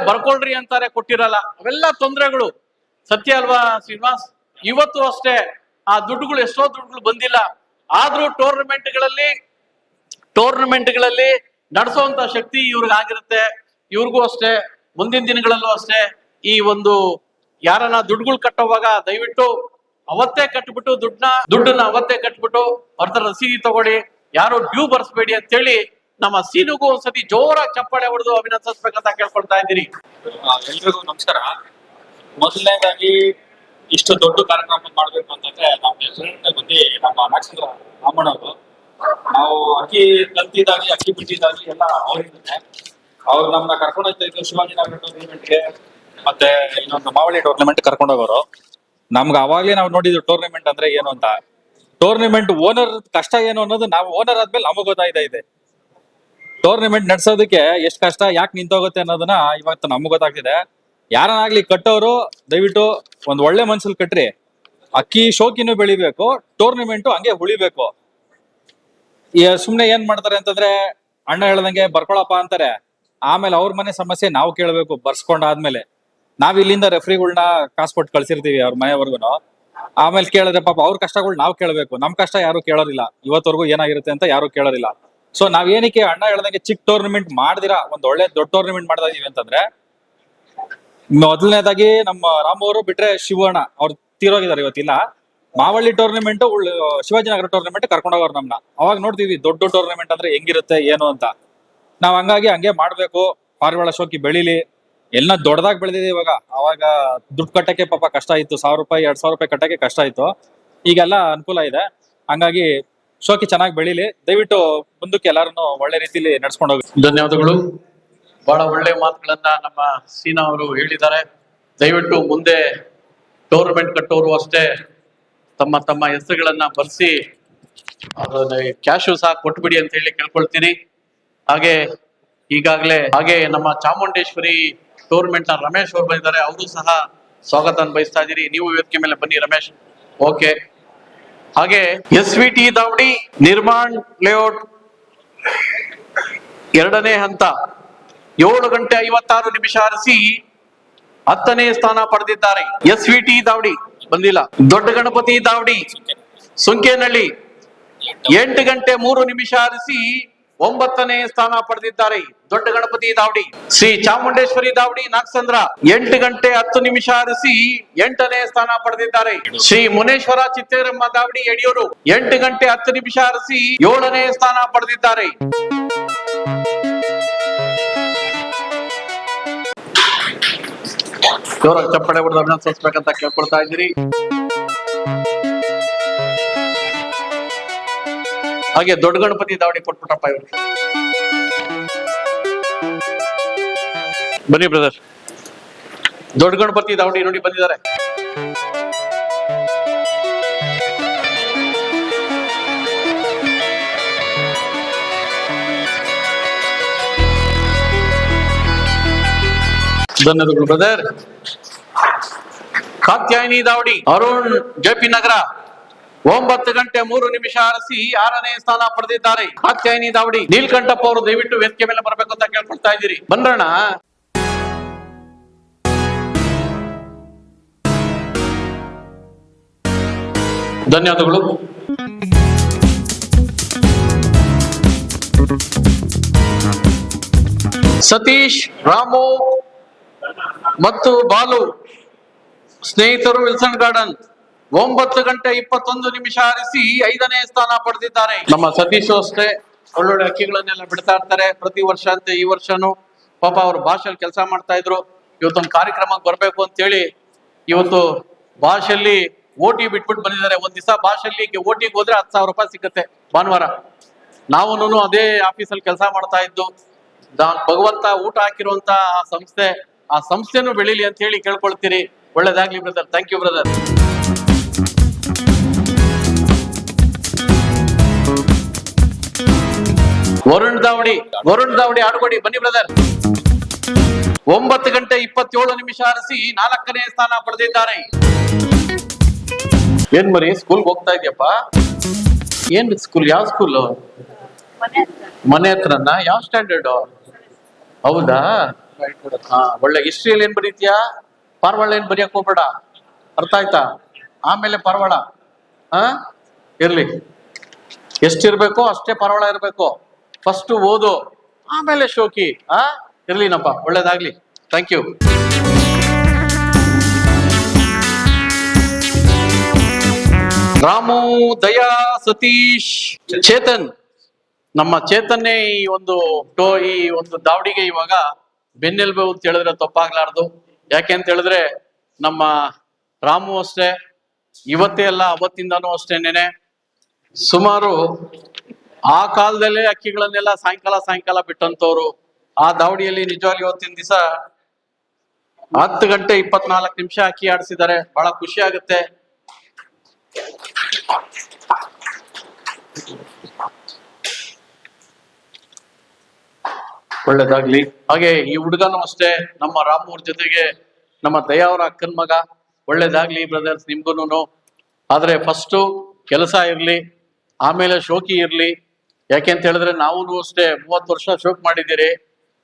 ಬರ್ಕೊಳ್ರಿ ಅಂತಾರೆ, ಕೊಟ್ಟಿರಲ್ಲ. ಅವೆಲ್ಲ ತೊಂದರೆಗಳು ಸತ್ಯ ಅಲ್ವಾ ಶ್ರೀನಿವಾಸ್? ಇವತ್ತು ಅಷ್ಟೇ ಆ ದುಡ್ಡುಗಳು, ಎಷ್ಟೋ ದುಡ್ಡುಗಳು ಬಂದಿಲ್ಲ. ಆದ್ರೂ ಟೂರ್ನಮೆಂಟ್ಗಳಲ್ಲಿ ನಡೆಸುವಂತ ಶಕ್ತಿ ಇವ್ರಿಗಾಗಿರುತ್ತೆ. ಇವ್ರಿಗೂ ಅಷ್ಟೇ, ಮುಂದಿನ ದಿನಗಳಲ್ಲೂ ಅಷ್ಟೇ ಈ ಒಂದು ಯಾರನ್ನ ದುಡ್ಡುಗಳು ಕಟ್ಟೋವಾಗ ದಯವಿಟ್ಟು ಅವತ್ತೇ ಕಟ್ಬಿಟ್ಟು ದುಡ್ಡನ್ನ ಅವತ್ತೇ ಕಟ್ಬಿಟ್ಟು ಅವ್ರ ರಸೀದಿ ತಗೊಳ್ಳಿ, ಯಾರು ಡ್ಯೂ ಬರ್ಸ್ಬೇಡಿ ಅಂತೇಳಿ ನಮ್ಮ ಸೀನುಗೂ ಒಂದ್ಸತಿ ಜೋರಾಗಿ ಚಪ್ಪಾಳೆ ಹೊಡೆದು ಅಭಿನಂದಿಸ್ಬೇಕಂತ ಕೇಳ್ಕೊಳ್ತಾ ಇದ್ದೀರಿ. ಎಲ್ರಿಗೂ ನಮಸ್ಕಾರ. ಮೊದಲನೇದಾಗಿ ಇಷ್ಟು ದೊಡ್ಡ ಕಾರ್ಯಕ್ರಮ ಮಾಡ್ಬೇಕು ಅಂತಂದ್ರೆ ನಾವು ಬಂದು ನಮ್ಮ ನಾಗಚಂದ್ರ ರಾಮಣ್ಣವರು, ನಾವು ಅಕ್ಕಿ ಕಲ್ತಿದ್ದಾಗಿ ಅಕ್ಕಿ ಬಿಟ್ಟಿದ್ದಾಗಿ ಎಲ್ಲ ಅವ್ರಿದ್ದಾರೆ. ಅವ್ರು ನಮ್ಮನ್ನ ಕರ್ಕೊಂಡು ಹೋಗ್ತಾ ಇದ್ರು ಶಿವಾಜಿನಗರ ಟೂರ್ನಮೆಂಟ್ಗೆ, ಮತ್ತೆ ಇನ್ನೊಂದು ಮಾವಳಿ ಟೂರ್ನಮೆಂಟ್ ಕರ್ಕೊಂಡು ಹೋಗೋರು. ನಮ್ಗೆ ಅವಾಗ್ಲೇ ನಾವು ನೋಡಿದ್ರು ಟೂರ್ನಮೆಂಟ್ ಅಂದ್ರೆ ಏನು ಅಂತ. ಟೂರ್ನಮೆಂಟ್ ಓನರ್ ಕಷ್ಟ ಏನು ಅನ್ನೋದು ನಾವು ಓನರ್ ಆದ್ಮೇಲೆ ನಮಗ್ ಗೊತ್ತಾಯ್ತಾ. ಟೂರ್ನಮೆಂಟ್ ನಡ್ಸೋದಕ್ಕೆ ಎಷ್ಟು ಕಷ್ಟ, ಯಾಕೆ ನಿಂತೋಗುತ್ತೆ ಅನ್ನೋದನ್ನ ಇವತ್ತು ನಮ್ಗೆ ಗೊತ್ತಾಗ್ತಿದೆ. ಯಾರನ್ನಾಗ್ಲಿ ಕಟ್ಟೋರು ದಯವಿಟ್ಟು ಒಂದ್ ಒಳ್ಳೆ ಮನ್ಸಲ್ಲಿ ಕಟ್ರಿ. ಅಕ್ಕಿ ಶೋಕಿನೂ ಬೆಳಿಬೇಕು, ಟೂರ್ನಮೆಂಟು ಹಂಗೆ ಉಳಿಬೇಕು. ಸುಮ್ನೆ ಏನ್ ಮಾಡ್ತಾರೆ ಅಂತಂದ್ರೆ, ಅಣ್ಣ ಹೇಳ್ದಂಗೆ ಬರ್ಕೊಳಪ್ಪ ಅಂತಾರೆ, ಆಮೇಲೆ ಅವ್ರ ಮನೆ ಸಮಸ್ಯೆ ನಾವು ಕೇಳ್ಬೇಕು. ಬರ್ಸ್ಕೊಂಡಾದ್ಮೇಲೆ ನಾವ್ ಇಲ್ಲಿಂದ ರೆಫ್ರಿಗಳ್ನ ಕಾಸು ಕೊಟ್ಟು ಕಳ್ಸಿರ್ತೀವಿ ಅವ್ರ ಮನೆವರ್ಗುನು. ಆಮೇಲೆ ಕೇಳಿದ್ರೆ ಪಾಪ ಅವ್ರ ಕಷ್ಟಗಳು ನಾವು ಕೇಳ್ಬೇಕು. ನಮ್ ಕಷ್ಟ ಯಾರು ಕೇಳೋದಿಲ್ಲ, ಇವತ್ತವರೆಗೂ ಏನಾಗಿರುತ್ತೆ ಅಂತ ಯಾರು ಕೇಳೋದಿಲ್ಲ. ಸೊ ನಾವ್ ಏನಕ್ಕೆ ಅಣ್ಣ ಹೇಳ್ದಂಗೆ ಚಿಕ್ಕ ಟೂರ್ನಮೆಂಟ್ ಮಾಡ್ದಿರಾ ಒಂದ್ ಒಳ್ಳೆ ದೊಡ್ಡ ಟೂರ್ನಮೆಂಟ್ ಮಾಡ್ತಾ ಇದೀವಿ ಅಂತಂದ್ರೆ, ಮೊದಲನೇದಾಗಿ ನಮ್ಮ ರಾಮವರು ಬಿಟ್ರೆ ಶಿವಣ್ಣ ಅವ್ರು ತೀರೋಗಿದ್ದಾರೆ, ಇವತ್ತಿಲ್ಲ. ಮಾವಳ್ಳಿ ಟೂರ್ನಮೆಂಟ್, ಶಿವಾಜಿನಗರ ಟೂರ್ನಮೆಂಟ್ ಕರ್ಕೊಂಡೋಗೋರು ನಮ್ನ. ಅವಾಗ ನೋಡ್ತೀವಿ ದೊಡ್ಡ ಟೂರ್ನಮೆಂಟ್ ಅಂದ್ರೆ ಹೆಂಗಿರುತ್ತೆ ಏನು ಅಂತ. ನಾವ್ ಹಂಗೆ ಮಾಡ್ಬೇಕು. ಪಾರಿವಾಳ ಶೋಕಿ ಬೆಳಿಲಿ, ಎಲ್ಲ ದೊಡ್ಡದಾಗಿ ಬೆಳೆದಿದೆ ಇವಾಗ. ಅವಾಗ ದುಡ್ಡು ಕಟ್ಟಕ್ಕೆ ಪಾಪ ಕಷ್ಟ ಇತ್ತು, 1000 ರೂಪಾಯಿ 2000 ರೂಪಾಯಿ ಕಟ್ಟಕ್ಕೆ ಕಷ್ಟ ಇತ್ತು. ಈಗೆಲ್ಲ ಅನುಕೂಲ ಇದೆ. ಹಂಗಾಗಿ ಶೋಕಿ ಚೆನ್ನಾಗಿ ಬೆಳಿಲಿ. ದಯವಿಟ್ಟು ಮುಂದಕ್ಕೆ ಎಲ್ಲಾರನ್ನು ಒಳ್ಳೆ ರೀತಿಲಿ ನಡ್ಸ್ಕೊಂಡು ಹೋಗಿ. ಧನ್ಯವಾದಗಳು. ಬಹಳ ಒಳ್ಳೆ ಮಾತುಗಳನ್ನ ನಮ್ಮ ಸೀನಾ ಅವರು ಹೇಳಿದ್ದಾರೆ. ದಯವಿಟ್ಟು ಮುಂದೆ ಟೂರ್ನಮೆಂಟ್ ಕಟ್ಟೋರು ಅಷ್ಟೇ ತಮ್ಮ ಹೆಸರುಗಳನ್ನ ಬರ್ಸಿ ಕ್ಯಾಶು ಸಹ ಕೊಟ್ಬಿಡಿ ಅಂತ ಹೇಳಿ ಕೇಳ್ಕೊಳ್ತೀನಿ. ಹಾಗೆ ನಮ್ಮ ಚಾಮುಂಡೇಶ್ವರಿ ಟೂರ್ನಮೆಂಟ್ ನ ರಮೇಶ್ ಅವರು ಬಂದಿದ್ದಾರೆ, ಅವರು ಸಹ ಸ್ವಾಗತ ಬಯಸ್ತಾ ಇದ್ದೀರಿ. ನೀವು ವೇದಿಕೆ ಮೇಲೆ ಬನ್ನಿ ರಮೇಶ್. ಓಕೆ. ಹಾಗೆ SVT ದಾವಡಿ ನಿರ್ಮಾಣ್ ಲೇಔಟ್ 2ನೇ ಹಂತ 7:56 ಹರಿಸಿ 10ನೇ ಸ್ಥಾನ ಪಡೆದಿದ್ದಾರೆ. SVT ದಾವಡಿ ಬಂದಿಲ್ಲ. ದೊಡ್ಡ ಗಣಪತಿ ದಾವಡಿ ಸುಂಕೇನಹಳ್ಳಿ 8:03 ಹರಿಸಿ 9ನೇ ಸ್ಥಾನ ಪಡೆದಿದ್ದಾರೆ. ದೊಡ್ಡ ಗಣಪತಿ ದಾವಡಿ. ಶ್ರೀ ಚಾಮುಂಡೇಶ್ವರಿ ದಾವಡಿ ನಾಗಸಂದ್ರ 8:10 ಹರಿಸಿ 8ನೇ ಸ್ಥಾನ ಪಡೆದಿದ್ದಾರೆ. ಶ್ರೀ ಮುನೇಶ್ವರ ಚಿತ್ತೇರಮ್ಮ ದಾವಡಿ ಯಡಿಯೂರು 8:10 ಹರಿಸಿ 7ನೇ ಸ್ಥಾನ ಪಡೆದಿದ್ದಾರೆ. ಜೋರಾಗಿ ಚಪ್ಪಳೆ ಹೊಡೆದು ಅಭಿನಂದಿಸಬೇಕಂತ ಕೇಳ್ಕೊಳ್ತಾ ಇದ್ದೀರಿ. ಹಾಗೆ ದೊಡ್ಡ ಗಣಪತಿ ದಾವಡಿ ಕೊಟ್ಬಿಟ್ರಪ್ಪ ಇವ್ರು. ಬನ್ನಿ ಬ್ರದರ್. ದೊಡ್ಡ ಗಣಪತಿ ದಾವಡಿ ನೋಡಿ ಬಂದಿದ್ದಾರೆ. ಧನ್ಯವಾದಗಳು ಬ್ರದರ್. ಕಾತ್ಯಾಯಿನಿ ದಾವಡಿ ಅರುಣ್ JP ನಗರ 9:03 ಹರಿಸಿ 6ನೇ ಸ್ಥಾನ ಪಡೆದಿದ್ದಾರೆ. ಕಾತ್ಯಾಯಿನಿ ದಾವಡಿ. ನೀಲ್ಕಂಠಪ್ಪ ಅವರು ದಯವಿಟ್ಟು ವೇದಿಕೆ ಮೇಲೆ ಬರಬೇಕು ಅಂತ ಕೇಳ್ಕೊಳ್ತಾ ಇದ್ದೀರಿ. ಬಂದ್ರಣ್ಣ. ಧನ್ಯವಾದಗಳು. ಸತೀಶ್, ರಾಮು ಮತ್ತು ಬಾಲು ಸ್ನೇಹಿತರು ವಿಲ್ಸನ್ ಗಾರ್ಡನ್ 9:21 ಹರಿಸಿ 5ನೇ ಸ್ಥಾನ ಪಡೆದಿದ್ದಾರೆ. ನಮ್ಮ ಸತೀಶ್ ಅಷ್ಟೇ ಒಳ್ಳೊಳ್ಳೆ ಅಕ್ಕಿಗಳನ್ನೆಲ್ಲ ಬಿಡ್ತಾ ಇರ್ತಾರೆ ಪ್ರತಿ ವರ್ಷ ಅಂತ. ಈ ವರ್ಷನು ಪಾಪ ಅವರು ಭಾಷೆಯಲ್ಲಿ ಕೆಲಸ ಮಾಡ್ತಾ ಇದ್ರು. ಇವತ್ತೊಂದು ಕಾರ್ಯಕ್ರಮಕ್ಕೆ ಬರ್ಬೇಕು ಅಂತ ಹೇಳಿ ಇವತ್ತು ಭಾಷೆಯಲ್ಲಿ ಓಟಿ ಬಿಟ್ಬಿಟ್ಟು ಬಂದಿದ್ದಾರೆ. ಒಂದ್ ದಿವಸ ಭಾಷೆಯಲ್ಲಿ ಓಟಿಗೆ ಹೋದ್ರೆ 10,000 ರೂಪಾಯಿ ಸಿಗುತ್ತೆ ಭಾನುವಾರ. ನಾವು ಅದೇ ಆಫೀಸಲ್ಲಿ ಕೆಲಸ ಮಾಡ್ತಾ ಇದ್ದು. ಭಗವಂತ ಊಟ ಹಾಕಿರುವಂತ ಆ ಸಂಸ್ಥೆನೂ ಬೆಳಿಲಿ ಅಂತ ಹೇಳಿ ಕೇಳ್ಕೊಳ್ತೀರಿ. ಒಳ್ಳೇದಾಗ್ಲಿ brother. Thank you brother. Varun ದಾವಡಿ ಆಡುಗೋಡಿ ಬನ್ನಿ ಬ್ರದರ್. 9:27 ಹರಿಸಿ 4ನೇ ಸ್ಥಾನ ಪಡೆದಿದ್ದಾರೆ. ಏನ್ ಮರಿ ಸ್ಕೂಲ್ಗೆ ಹೋಗ್ತಾ ಇದೆಯಪ್ಪ? ಏನ್ ಸ್ಕೂಲ್? ಯಾವ ಸ್ಕೂಲ್? ಮನೆ ಹತ್ರನ? ಯಾವ ಸ್ಟ್ಯಾಂಡರ್ಡ್? ಹೌದಾ? ಒಳ್ಳೆ ಹಿಸ್ಟ್ರಿಯಲ್ಲಿ ಏನ್ ಬರೀತೀಯಾ? ಪಾರ್ವಾಳ ಏನ್ ಬರೆಯಕ್ ಹೋಗ್ಬೇಡ, ಅರ್ಥ ಆಯ್ತಾ? ಆಮೇಲೆ ಪಾರ್ವಾಳ ಇರ್ಲಿ. ಎಷ್ಟಿರ್ಬೇಕೋ ಅಷ್ಟೇ ಪಾರ್ವಾಳ ಇರ್ಬೇಕು. ಫಸ್ಟ್ ಓದು, ಆಮೇಲೆ ಶೋಕಿ. ಇರ್ಲಿನಪ್ಪ, ಒಳ್ಳೇದಾಗ್ಲಿ. Thank you. ರಾಮು, ದಯಾ, ಸತೀಶ್, ಚೇತನ್. ನಮ್ಮ ಚೇತನ್ನೇ ಈ ಒಂದು ದಾವಡಿಗೆ ಇವಾಗ ಬೆನ್ನೆಲುಬು ಅಂತ ಹೇಳಿದ್ರೆ ತಪ್ಪಾಗ್ಲಾರ್ದು. ಯಾಕೆ ಅಂತ ಹೇಳಿದ್ರೆ ನಮ್ಮ ರಾಮು ಅಷ್ಟೇ, ಇವತ್ತೇ ಅಲ್ಲ ಅವತ್ತಿಂದಾನು ಅಷ್ಟೇನೇನೆ ಸುಮಾರು ಆ ಕಾಲದಲ್ಲೇ ಅಕ್ಕಿಗಳನ್ನೆಲ್ಲ ಸಾಯಂಕಾಲ ಬಿಟ್ಟಂತವ್ರು. ಆ ದಾವಡಿಯಲ್ಲಿ ನಿಜವಾಗ್ಲೂ ಇವತ್ತಿನ ದಿವಸ 10:24 ಅಕ್ಕಿ ಆಡಿಸಿದ್ದಾರೆ. ಬಹಳ ಖುಷಿ ಆಗುತ್ತೆ. ಒಳ್ಳೇದಾಗ್ಲಿ. ಹಾಗೆ ಈ ಹುಡುಗನು ಅಷ್ಟೇ, ನಮ್ಮ ರಾಮೂರ್ ಜೊತೆಗೆ ನಮ್ಮ ದಯಾ ಅವರ ಅಕ್ಕನ ಮಗ. ಒಳ್ಳೇದಾಗ್ಲಿ ಬ್ರದರ್ಸ್ ನಿಮ್ಗೂನು. ಆದ್ರೆ ಫಸ್ಟ್ ಕೆಲಸ ಇರ್ಲಿ, ಆಮೇಲೆ ಶೋಕಿ ಇರ್ಲಿ. ಯಾಕೆಂತ ಹೇಳಿದ್ರೆ ನಾವು ಅಷ್ಟೇ 30 ವರ್ಷ ಶೋಕ್ ಮಾಡಿದ್ದೀರಿ.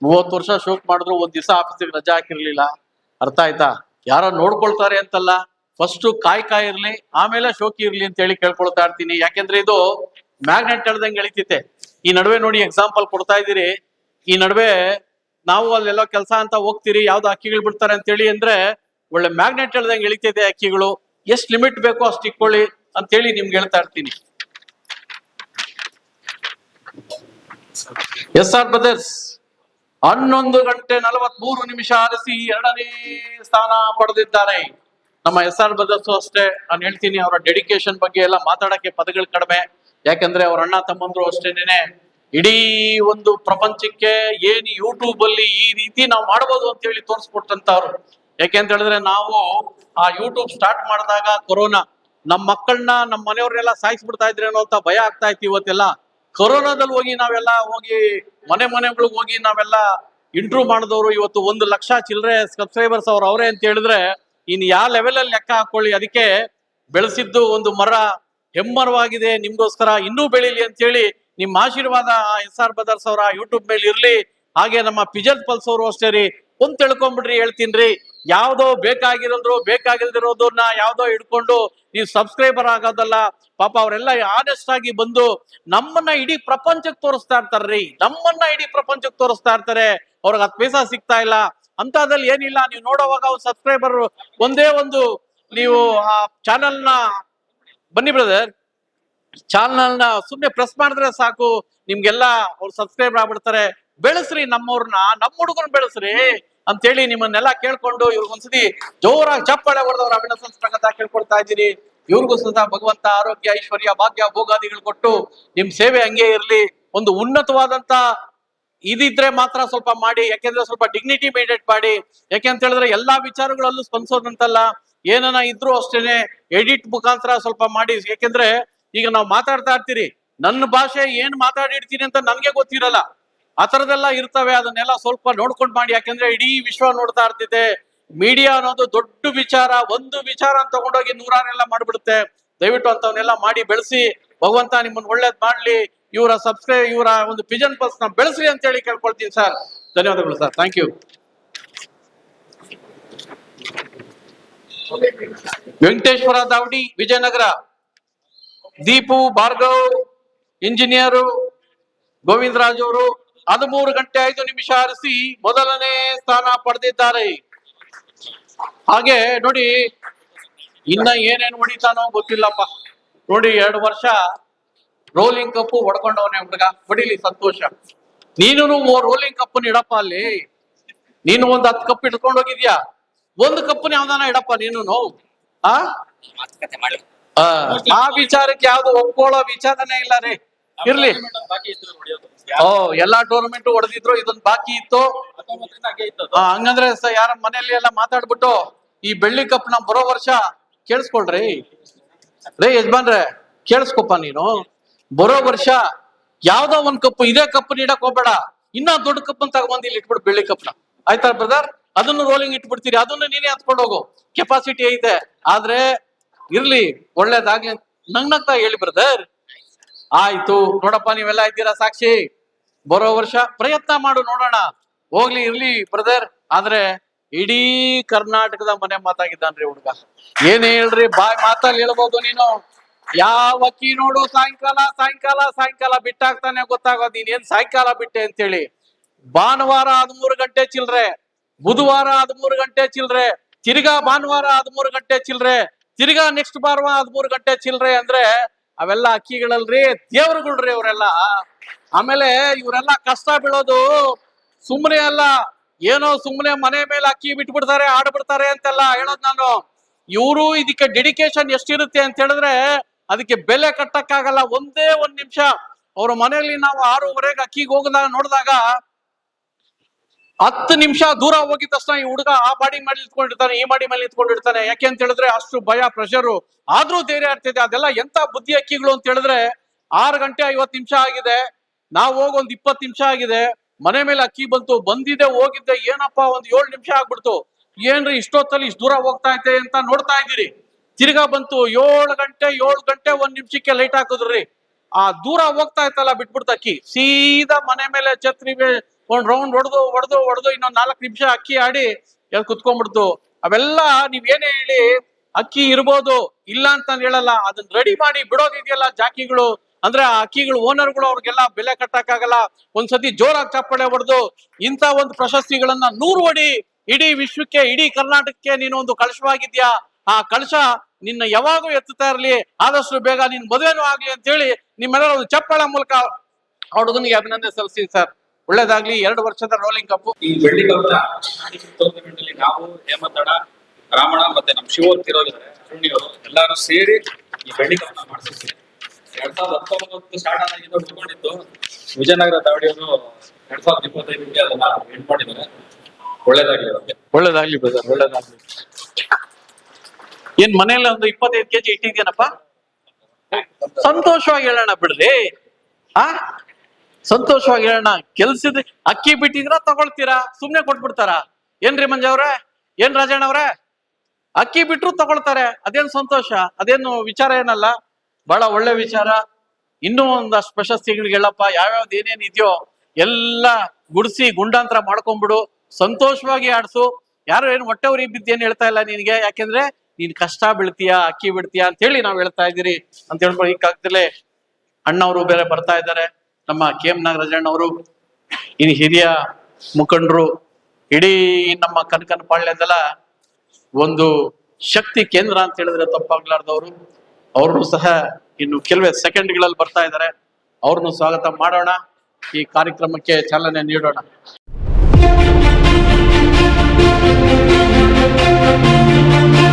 30 ವರ್ಷ ಶೋಕ್ ಮಾಡಿದ್ರು ಒಂದ್ ದಿವಸ ಆಫೀಸಿಗೆ ರಜಾ ಹಾಕಿರ್ಲಿಲ್ಲ. ಅರ್ಥ ಆಯ್ತಾ? ಯಾರೋ ನೋಡ್ಕೊಳ್ತಾರೆ ಅಂತಲ್ಲ, ಫಸ್ಟ್ ಕಾಯ್ ಇರ್ಲಿ, ಆಮೇಲೆ ಶೋಕಿ ಇರ್ಲಿ ಅಂತ ಹೇಳಿ ಕೇಳ್ಕೊಳ್ತಾ ಇರ್ತೀನಿ. ಯಾಕೆಂದ್ರೆ ಇದು ಮ್ಯಾಗ್ನೆಟ್ ಎಳ್ದಂಗೆ ಎಳಿತೈತೆ. ಈ ನಡುವೆ ನೋಡಿ ಎಕ್ಸಾಂಪಲ್ ಕೊಡ್ತಾ ಇದ್ದೀರಿ. ಈ ನಡುವೆ ನಾವು ಅಲ್ಲೆಲ್ಲೋ ಕೆಲಸ ಅಂತ ಹೋಗ್ತೀರಿ, ಯಾವ್ದು ಅಕ್ಕಿಗಳು ಬಿಡ್ತಾರೆ ಅಂತ ಹೇಳಿ ಅಂದ್ರೆ ಒಳ್ಳೆ ಮ್ಯಾಗ್ನೆಟ್ ಎಳ್ದಂಗೆ ಎಳಿತೈತೆ ಅಕ್ಕಿಗಳು. ಎಷ್ಟ್ ಲಿಮಿಟ್ ಬೇಕೋ ಅಷ್ಟು ಇಟ್ಕೊಳ್ಳಿ ಅಂತ ಹೇಳಿ ನಿಮ್ಗೆ ಹೇಳ್ತಾ ಇರ್ತೀನಿ. SR ಬ್ರದರ್ಸ್ 11:43 ಹರಿಸಿ 2ನೇ ಸ್ಥಾನ ಪಡೆದಿದ್ದಾರೆ. ನಮ್ಮ SR ಬ್ರದರ್ಸ್ ಅಷ್ಟೇ. ನಾನು ಹೇಳ್ತೀನಿ, ಅವರ ಡೆಡಿಕೇಶನ್ ಬಗ್ಗೆ ಎಲ್ಲ ಮಾತಾಡಕ್ಕೆ ಪದಗಳು ಕಡಿಮೆ. ಯಾಕಂದ್ರೆ ಅವ್ರ ಅಣ್ಣ ತಮ್ಮಂದ್ರು ಅಷ್ಟೇನೆ ಇಡೀ ಒಂದು ಪ್ರಪಂಚಕ್ಕೆ ಏನ್ ಯೂಟ್ಯೂಬ್ ಅಲ್ಲಿ ಈ ರೀತಿ ನಾವು ಮಾಡ್ಬೋದು ಅಂತ ಹೇಳಿ ತೋರಿಸ್ಕೊಟ್ಟಂತವ್ರು. ಯಾಕೆಂತ ಹೇಳಿದ್ರೆ ನಾವು ಆ ಯೂಟ್ಯೂಬ್ ಸ್ಟಾರ್ಟ್ ಮಾಡಿದಾಗ ಕೊರೋನಾ, ನಮ್ಮ ಮಕ್ಕಳನ್ನ ನಮ್ಮ ಮನೆಯವ್ರನ್ನೆಲ್ಲ ಸಾಯಿಸ್ಬಿಡ್ತಾ ಇದ್ರೇನೋ ಅಂತ ಭಯ ಆಗ್ತಾ ಇತ್ತು. ಇವತ್ತೆಲ್ಲ ಕೊರೋನಾದಲ್ಲಿ ನಾವೆಲ್ಲ ಹೋಗಿ ಮನೆಗಳಿಗೆ ಹೋಗಿ ನಾವೆಲ್ಲ ಇಂಟ್ರೂ ಮಾಡಿದವರು ಇವತ್ತು 1 ಲಕ್ಷ ಚಿಲ್ಲರೆ ಸಬ್ಸ್ಕ್ರೈಬರ್ಸ್ ಅವರೇ ಅಂತ ಹೇಳಿದ್ರೆ ಇನ್ ಯಾವ ಲೆವೆಲ್ ಅಲ್ಲಿ ಲೆಕ್ಕ ಹಾಕೊಳ್ಳಿ. ಅದಕ್ಕೆ ಬೆಳೆಸಿದ್ದು ಒಂದು ಮರ ಹೆಮ್ಮರವಾಗಿದೆ, ನಿಮ್ಗೋಸ್ಕರ ಇನ್ನೂ ಬೆಳೀಲಿ ಅಂತ ಹೇಳಿ ನಿಮ್ಮ ಆಶೀರ್ವಾದ SR ಬ್ರದರ್ಸ್ ಅವರ ಯೂಟ್ಯೂಬ್ ಮೇಲೆ ಇರ್ಲಿ. ಹಾಗೆ ನಮ್ಮ ಪಿಜಲ್ ಪಲ್ಸ್ ಅವರು ಅಷ್ಟೇ ರೀ, ಒಂದ್ ತಿಳ್ಕೊಂಬಿಡ್ರಿ, ಹೇಳ್ತೀನ್ರಿ. ಯಾವ್ದೋ ಬೇಕಾಗಿಲ್ದಿರೋದನ್ನ ಯಾವ್ದೋ ಹಿಡ್ಕೊಂಡು ನೀವು ಸಬ್ಸ್ಕ್ರೈಬರ್ ಆಗೋದಲ್ಲ. ಪಾಪ ಅವರೆಲ್ಲ ಆನೆಸ್ಟ್ ಆಗಿ ಬಂದು ನಮ್ಮನ್ನ ಇಡೀ ಪ್ರಪಂಚಕ್ಕೆ ತೋರಿಸ್ತಾ ಇರ್ತಾರ್ರಿ, ತೋರಿಸ್ತಾ ಇರ್ತಾರೆ. ಅವ್ರಿಗೆ 10 ಪೈಸಾ ಸಿಗ್ತಾ ಇಲ್ಲ ಅಂತದ್ರಲ್ಲಿ ಏನಿಲ್ಲ. ನೀವು ನೋಡುವಾಗ ಒಂದು ಸಬ್ಸ್ಕ್ರೈಬರ್ ಒಂದೇ ಒಂದು, ನೀವು ಆ ಚಾನಲ್ನ ಬನ್ನಿ ಬ್ರದರ್, ಚಾನಲ್ನ ಸುಮ್ನೆ ಪ್ರೆಸ್ ಮಾಡಿದ್ರೆ ಸಾಕು, ನಿಮ್ಗೆಲ್ಲ ಅವ್ರು ಸಬ್ಸ್ಕ್ರೈಬರ್ ಆಗ್ಬಿಡ್ತಾರೆ. ಬೆಳೆಸ್ರಿ ನಮ್ಮವ್ರನ್ನ, ನಮ್ಮ ಹುಡುಗರನ್ನ ಬೆಳೆಸ್ರಿ ಅಂತೇಳಿ ನಿಮ್ಮನ್ನೆಲ್ಲ ಕೇಳ್ಕೊಂಡು ಇವ್ರಿಗೊಂದ್ಸತಿ ಜೋರಾಗಿ ಚಪ್ಪಾಳೆ ಹೊಡೆದವ್ರ ಅಭಿನಂದಿಸಬೇಕಂತ ಕೇಳ್ಕೊಳ್ತಾ ಇದ್ದೀನಿ. ಇವ್ರಿಗೂ ಸದಾ ಭಗವಂತ ಆರೋಗ್ಯ, ಐಶ್ವರ್ಯ, ಭಾಗ್ಯ, ಭೋಗಾದಿಗಳು ಕೊಟ್ಟು ನಿಮ್ ಸೇವೆ ಹಂಗೆ ಇರ್ಲಿ. ಒಂದು ಉನ್ನತವಾದಂತ ಇದಿದ್ರೆ ಮಾತ್ರ ಸ್ವಲ್ಪ ಮಾಡಿ, ಯಾಕೆಂದ್ರೆ ಸ್ವಲ್ಪ ಡಿಗ್ನಿಟಿ ಮೇಂಟೈನ್ ಮಾಡಿ. ಯಾಕೆಂತ ಹೇಳಿದ್ರೆ ಎಲ್ಲಾ ವಿಚಾರಗಳಲ್ಲೂ ಸ್ಪಂದಿಸೋದಂತಲ್ಲ, ಏನನ ಇದ್ರು ಅಷ್ಟೇನೆ ಎಡಿಟ್ ಮುಖಾಂತರ ಸ್ವಲ್ಪ ಮಾಡಿ. ಯಾಕೆಂದ್ರೆ ಈಗ ನಾವು ಮಾತಾಡ್ತಾ ಇರ್ತೀರಿ, ನನ್ನ ಭಾಷೆ ಏನ್ ಮಾತಾಡಿರ್ತೀನಿ ಅಂತ ನನ್ಗೆ ಗೊತ್ತಿರಲ್ಲ, ಆ ತರದೆಲ್ಲ ಇರ್ತವೆ. ಅದನ್ನೆಲ್ಲ ಸ್ವಲ್ಪ ನೋಡ್ಕೊಂಡ್ ಮಾಡಿ. ಯಾಕೆಂದ್ರೆ ಇಡೀ ವಿಶ್ವ ನೋಡ್ತಾ ಇರ್ತಿದೆ. ಮೀಡಿಯಾ ಅನ್ನೋದು ದೊಡ್ಡ ವಿಚಾರ, ಒಂದು ವಿಚಾರ ಅಂತ ತಗೊಂಡೋಗಿ ನೂರಾರೆಲ್ಲ ಮಾಡ್ಬಿಡುತ್ತೆ. ದಯವಿಟ್ಟು ಅಂತವನ್ನೆಲ್ಲ ಮಾಡಿ ಬೆಳೆಸಿ. ಭಗವಂತ ನಿಮ್ಮನ್ನ ಒಳ್ಳೇದ್ ಮಾಡ್ಲಿ. ಇವರ ಒಂದು ಪಿಜನ್ ಪಲ್ಸ್ ನ ಬೆಳೆಸ್ರಿ ಅಂತ ಹೇಳಿ ಕೇಳ್ಕೊಳ್ತೀನಿ ಸರ್. ಧನ್ಯವಾದಗಳು ಸರ್, ಥ್ಯಾಂಕ್ ಯು. ವೆಂಕಟೇಶ್ವರ ದಾವಡಿ, ವಿಜಯನಗರ. ದೀಪು ಭಾರ್ಗವ್ ಇಂಜಿನಿಯರು, ಗೋವಿಂದರಾಜ್ ಅವರು 13 ಗಂಟೆ 5 ನಿಮಿಷ ಹರಿಸಿ ಮೊದಲನೇ ಸ್ಥಾನ ಪಡೆದಿದ್ದಾರೆ. ಹಾಗೆ ನೋಡಿ, ಇನ್ನ ಏನೇನು ಹೊಡಿತಾನೋ ಗೊತ್ತಿಲ್ಲಪ್ಪ. ನೋಡಿ 2 ವರ್ಷ ರೋಲಿಂಗ್ ಕಪ್ ಹೊಡ್ಕೊಂಡವನೇ ಹುಡುಗ, ಹೊಡಿಲಿ ಸಂತೋಷ. ನೀನು ರೋಲಿಂಗ್ ಕಪ್ ಇಡಪ್ಪ ಅಲ್ಲಿ. ನೀನು ಒಂದು 10 ಕಪ್ ಇಟ್ಕೊಂಡು ಹೋಗಿದ್ಯಾ, ಒಂದು ಕಪ್ಪನ ಯಾವ್ದಾನ ಇಡಪ್ಪ ನೀನು. ಆ ವಿಚಾರಕ್ಕೆ ಯಾವ್ದು ಒಪ್ಕೊಳ್ಳೋ ವಿಚಾರನೇ ಇಲ್ಲ ರೀ. ಇರ್ಲಿ, ಎಲ್ಲಾ ಟೂರ್ನಮೆಂಟ್ ಹೊಡೆದಿದ್ರು, ಇದೊಂದು ಬಾಕಿ ಇತ್ತು. ಹಂಗಂದ್ರೆ ಯಾರ ಮನೆಯಲ್ಲಿ ಎಲ್ಲ ಮಾತಾಡ್ಬಿಟ್ಟು ಈ ಬೆಳ್ಳಿ ಕಪ್ ನ ಬರೋ ವರ್ಷ ಕೇಳಿಸ್ಕೊಳ್ರಿ. ರೇ ಯಜಮಾನ್ರೆ, ಕೇಳಿಸ್ಕೊಪ್ಪ ನೀನು. ಬರೋ ವರ್ಷ ಯಾವ್ದೋ ಒಂದ್ ಕಪ್, ಇದೇ ಕಪ್ ಇಡಕ್ ಹೋಗ್ಬೇಡ, ಇನ್ನ ದೊಡ್ಡ ಕಪ್ ಅಂತ ತಗೊಂಡ್ ಇಲ್ಲಿ ಇಟ್ಬಿಡು, ಬೆಳ್ಳಿ ಕಪ್ನ. ಆಯ್ತಾ ಬ್ರದರ್? ಅದನ್ನು ರೋಲಿಂಗ್ ಇಟ್ಬಿಡ್ತೀರಿ, ಅದನ್ನು ನೀನೇ ಹತ್ಕೊಂಡು ಹೋಗು, ಕೆಪಾಸಿಟಿ ಐತೆ. ಆದ್ರೆ ಇರ್ಲಿ, ಒಳ್ಳೇದಾಗ್ಲಿ ನಗ್ನಗ್ತಾ ಹೇಳಿ ಬ್ರದರ್. ಆಯ್ತು ನೋಡಪ್ಪ, ನೀವೆಲ್ಲ ಇದ್ದೀರಾ ಸಾಕ್ಷಿ. ಬರೋ ವರ್ಷ ಪ್ರಯತ್ನ ಮಾಡು, ನೋಡೋಣ. ಹೋಗ್ಲಿ, ಇರ್ಲಿ ಬ್ರದರ್. ಆದ್ರೆ ಇಡೀ ಕರ್ನಾಟಕದ ಮನೆ ಮಾತಾಗಿದ್ದಾನ್ರಿ ಹುಡುಗ. ಏನ್ ಹೇಳ್ರಿ, ಬಾಯ್ ಮಾತಲ್ಲಿ ಹೇಳ್ಬೋದು ನೀನು. ಯಾವ ಅಕ್ಕಿ ನೋಡು ಸಾಯಂಕಾಲ ಬಿಟ್ಟಾಗ್ತಾನೆ ಗೊತ್ತಾಗೋದು ನೀನ್ ಏನ್ ಸಾಯಂಕಾಲ ಬಿಟ್ಟೆ ಅಂತೇಳಿ. ಭಾನುವಾರ 13 ಗಂಟೆ ಚಿಲ್ರೆ, ಬುಧವಾರ 13 ಗಂಟೆ ಚಿಲ್ರೆ, ತಿರ್ಗಾ ಭಾನುವಾರ 13 ಗಂಟೆ ಚಿಲ್ರೆ, ತಿರ್ಗಾ ನೆಕ್ಸ್ಟ್ ಭಾನುವಾರ 13 ಗಂಟೆ ಚಿಲ್ರೆ. ಅಂದ್ರೆ ಅವೆಲ್ಲ ಅಕ್ಕಿಗಳಲ್ರಿ, ದೇವ್ರುಗಳ್ರಿ ಅವರೆಲ್ಲ. ಆಮೇಲೆ ಇವರೆಲ್ಲ ಕಷ್ಟ ಬೀಳೋದು ಸುಮ್ಮನೆ ಅಲ್ಲ, ಏನೋ ಸುಮ್ಮನೆ ಮನೆ ಮೇಲೆ ಅಕ್ಕಿ ಬಿಟ್ಬಿಡ್ತಾರೆ, ಆಡ್ಬಿಡ್ತಾರೆ ಅಂತೆಲ್ಲ ಹೇಳೋದ್ ನಾನು. ಇವರು ಇದಕ್ಕೆ ಡೆಡಿಕೇಶನ್ ಎಷ್ಟಿರುತ್ತೆ ಅಂತ ಹೇಳಿದ್ರೆ ಅದಕ್ಕೆ ಬೆಲೆ ಕಟ್ಟಕ್ಕಾಗಲ್ಲ. ಒಂದೇ 1 ನಿಮಿಷ ಅವ್ರ ಮನೆಯಲ್ಲಿ ನಾವು 6:30ಗೆ ಅಕ್ಕಿಗೆ ನೋಡಿದಾಗ 10 ನಿಮಿಷ ದೂರ ಹೋಗಿದ ತಕ್ಷಣ ಈ ಹುಡುಗ ಆ ಬಾಡಿ ಮೇಲೆ ನಿಂತ್ಕೊಂಡಿರ್ತಾನೆ, ಈ ಬಾಡಿ ಮೇಲೆ ನಿಂತ್ಕೊಂಡಿರ್ತಾನೆ. ಯಾಕೆ ಅಂತ ಹೇಳಿದ್ರೆ ಅಷ್ಟು ಭಯ, ಪ್ರೆಷರು. ಆದ್ರೂ ಧೈರ್ಯ ಇರ್ತಿದೆ. ಅದೆಲ್ಲ ಎಂತ ಬುದ್ಧಿ ಅಕ್ಕಿಗಳು ಅಂತ ಹೇಳಿದ್ರೆ 6 ಗಂಟೆ 50 ನಿಮಿಷ ಆಗಿದೆ, ನಾವು ಹೋಗಿ ಒಂದು 20 ನಿಮಿಷ ಆಗಿದೆ, ಮನೆ ಮೇಲೆ ಅಕ್ಕಿ ಬಂದಿದೆ ಹೋಗಿದ್ದೆ, ಏನಪ್ಪಾ ಒಂದು 7 ನಿಮಿಷ ಆಗ್ಬಿಡ್ತು. ಏನ್ರಿ ಇಷ್ಟೊತ್ತಲ್ಲಿ ಇಷ್ಟು ದೂರ ಹೋಗ್ತಾ ಇದೆ ಅಂತ ನೋಡ್ತಾ ಇದ್ದೀರಿ. ತಿರ್ಗಾ ಬಂತು 7 ಗಂಟೆ 1 ನಿಮಿಷಕ್ಕೆ ಲೈಟ್ ಹಾಕಿದ್ರಿ. ಆ ದೂರ ಹೋಗ್ತಾ ಇತ್ತಲ್ಲ, ಬಿಟ್ಬಿಡ್ತ ಅಕ್ಕಿ ಸೀದಾ ಮನೆ ಮೇಲೆ ಛತ್ರಿ ಒಂದ್ ರೌಂಡ್ ಹೊಡೆದು ಇನ್ನೊಂದ್ 4 ನಿಮಿಷ ಅಕ್ಕಿ ಆಡಿ ಕುತ್ಕೊಂಡ್ಬಿಡ್ತು. ಅವೆಲ್ಲ ನೀವೇನೇ ಹೇಳಿ, ಅಕ್ಕಿ ಇರ್ಬೋದು, ಇಲ್ಲ ಅಂತ ಹೇಳಲ್ಲ. ಅದನ್ನ ರೆಡಿ ಮಾಡಿ ಬಿಡೋದಿದೆಯಲ್ಲ ಜಾಕಿಗಳು, ಅಂದ್ರೆ ಆ ಅಕ್ಕಿಗಳು ಓನರ್ಗಳು, ಅವ್ರಿಗೆಲ್ಲ ಬೆಲೆ ಕಟ್ಟಕ್ಕಾಗಲ್ಲ. ಒಂದ್ಸತಿ ಜೋರಾಗಿ ಚಪ್ಪಾಳೆ ಹೊಡೆದು ಇಂಥ ಒಂದು ಪ್ರಶಸ್ತಿಗಳನ್ನ 100 ಹೊಡಿ. ಇಡೀ ವಿಶ್ವಕ್ಕೆ, ಇಡೀ ಕರ್ನಾಟಕಕ್ಕೆ ನೀನು ಒಂದು ಕಳಶವಾಗಿದ್ಯಾ. ಆ ಕಳಶ ನಿನ್ನ ಯಾವಾಗೂ ಎತ್ತುತ್ತಾ ಇರ್ಲಿ, ಆದಷ್ಟು ಬೇಗ ನಿನ್ ಮದುವೆನೂ ಆಗ್ಲಿ ಅಂತ ಹೇಳಿ ನಿಮ್ಮೆಲ್ಲರ ಒಂದು ಚಪ್ಪಾಳೆ ಮೂಲಕ ಆ ಹುಡುಗನಿಗೆ ಅಭಿನಂದನೆ ಸಲ್ಲಿಸ್ತೀನಿ ಸರ್. ಒಳ್ಳೇದಾಗ್ಲಿ. 2 ವರ್ಷದ ರೋಲಿಂಗ್ ಕಪ್. ಈ ಬೆಳ್ಳಿ ಕಪ್ ಟೂರ್ನಮೆಂಟ್ ಅಲ್ಲಿ ನಾವು, ಹೇಮಂತಣ್ಣ, ರಾಮಣ್ಣ ಮತ್ತೆ ನಮ್ ಶಿವೋತ್ತಿರೋಗಿದ್ದಾರೆ, ಅರುಣಿಯವರು ಎಲ್ಲಾರು ಸೇರಿ ಈ ಬೆಳ್ಳಿ ಕಪ್ ನ ಮಾಡಿಸಿದ್ವಿ. 2019 ಸ್ಟಾರ್ಟ್ ಆದಾಗಿಂದ ಉಳ್ಕೊಂಡಿದ್ದು ವಿಜಯನಗರ ದಾವಡಿಯವರು 2025ಗೆ ಅದನ್ನ ಎಂಡ್ ಮಾಡಿದ್ದಾರೆ. ಒಳ್ಳೇದಾಗ್ಲಿ ಅವ್ರಿಗೆ. ಒಳ್ಳೇದಾಗ್ಲಿ ಬ್ರದರ್, ಒಳ್ಳೇದಾಗ್ಲಿ. ಏನ್ ಮನೆಯಲ್ಲಿ ಒಂದು 25 ಕೆಜಿ ಇಟ್ಟಿದ್ಯೇನಪ್ಪ? ಸಂತೋಷವಾಗಿ ಹೇಳೋಣ ಬಿಡ್ರಿ. ಸಂತೋಷವಾಗಿ ಹೇಳೋಣ. ಕೆಲ್ಸದ ಅಕ್ಕಿ ಬಿಟ್ಟಿದ್ರ ತಗೊಳ್ತೀರಾ, ಸುಮ್ನೆ ಕೊಟ್ಬಿಡ್ತಾರ? ಏನ್ರಿ ಮಂಜ ಅವ್ರೆ, ಏನ್ ರಾಜಣ್ಣ ಅವ್ರೆ? ಅಕ್ಕಿ ಬಿಟ್ರು ತಗೊಳ್ತಾರೆ, ಅದೇನು ಸಂತೋಷ, ಅದೇನು ವಿಚಾರ ಏನಲ್ಲ, ಬಹಳ ಒಳ್ಳೆ ವಿಚಾರ. ಇನ್ನೂ ಒಂದಷ್ಟು ಪ್ರಶಸ್ತಿಗಳಿಗೆ ಹೇಳಪ್ಪ, ಯಾವ್ಯಾವ್ದು ಏನೇನ್ ಇದೆಯೋ ಎಲ್ಲ ಗುಡಿಸಿ ಗುಂಡಾಂತರ ಮಾಡ್ಕೊಂಡ್ಬಿಡು, ಸಂತೋಷವಾಗಿ ಆಡ್ಸು. ಯಾರು ಏನು ಹೊಟ್ಟೆ ಉರಿ ಬಿದ್ದೇನು ಹೇಳ್ತಾ ಇಲ್ಲ ನಿನ್ಗೆ, ಯಾಕೆಂದ್ರೆ ನೀನ್ ಕಷ್ಟ ಬೀಳ್ತೀಯಾ, ಅಕ್ಕಿ ಬಿಡ್ತೀಯಾ ಅಂತ ಹೇಳಿ ನಾವ್ ಹೇಳ್ತಾ ಇದ್ದೀರಿ ಅಂತ ಹೇಳ್ಬೋದು. ಈ ಕಾಲದಲ್ಲೇ ಅಣ್ಣವರು ಬೇರೆ ಬರ್ತಾ ಇದ್ದಾರೆ, ನಮ್ಮ KM ನಾಗರಾಜಣ್ಣವರು, ಇನ್ನು ಹಿರಿಯ ಮುಖಂಡರು, ಇಡೀ ನಮ್ಮ ಕನಕನ ಪಾಳ್ಯದಲ್ಲ ಒಂದು ಶಕ್ತಿ ಕೇಂದ್ರ ಅಂತ ಹೇಳಿದ್ರೆ ತಪ್ಪಾಗ್ಲಾರ್ದವ್ರು. ಅವ್ರನ್ನು ಸಹ ಇನ್ನು ಕೆಲವೇ ಸೆಕೆಂಡ್ಗಳಲ್ಲಿ ಬರ್ತಾ ಇದ್ದಾರೆ, ಅವ್ರನ್ನು ಸ್ವಾಗತ ಮಾಡೋಣ, ಈ ಕಾರ್ಯಕ್ರಮಕ್ಕೆ ಚಾಲನೆ ನೀಡೋಣ.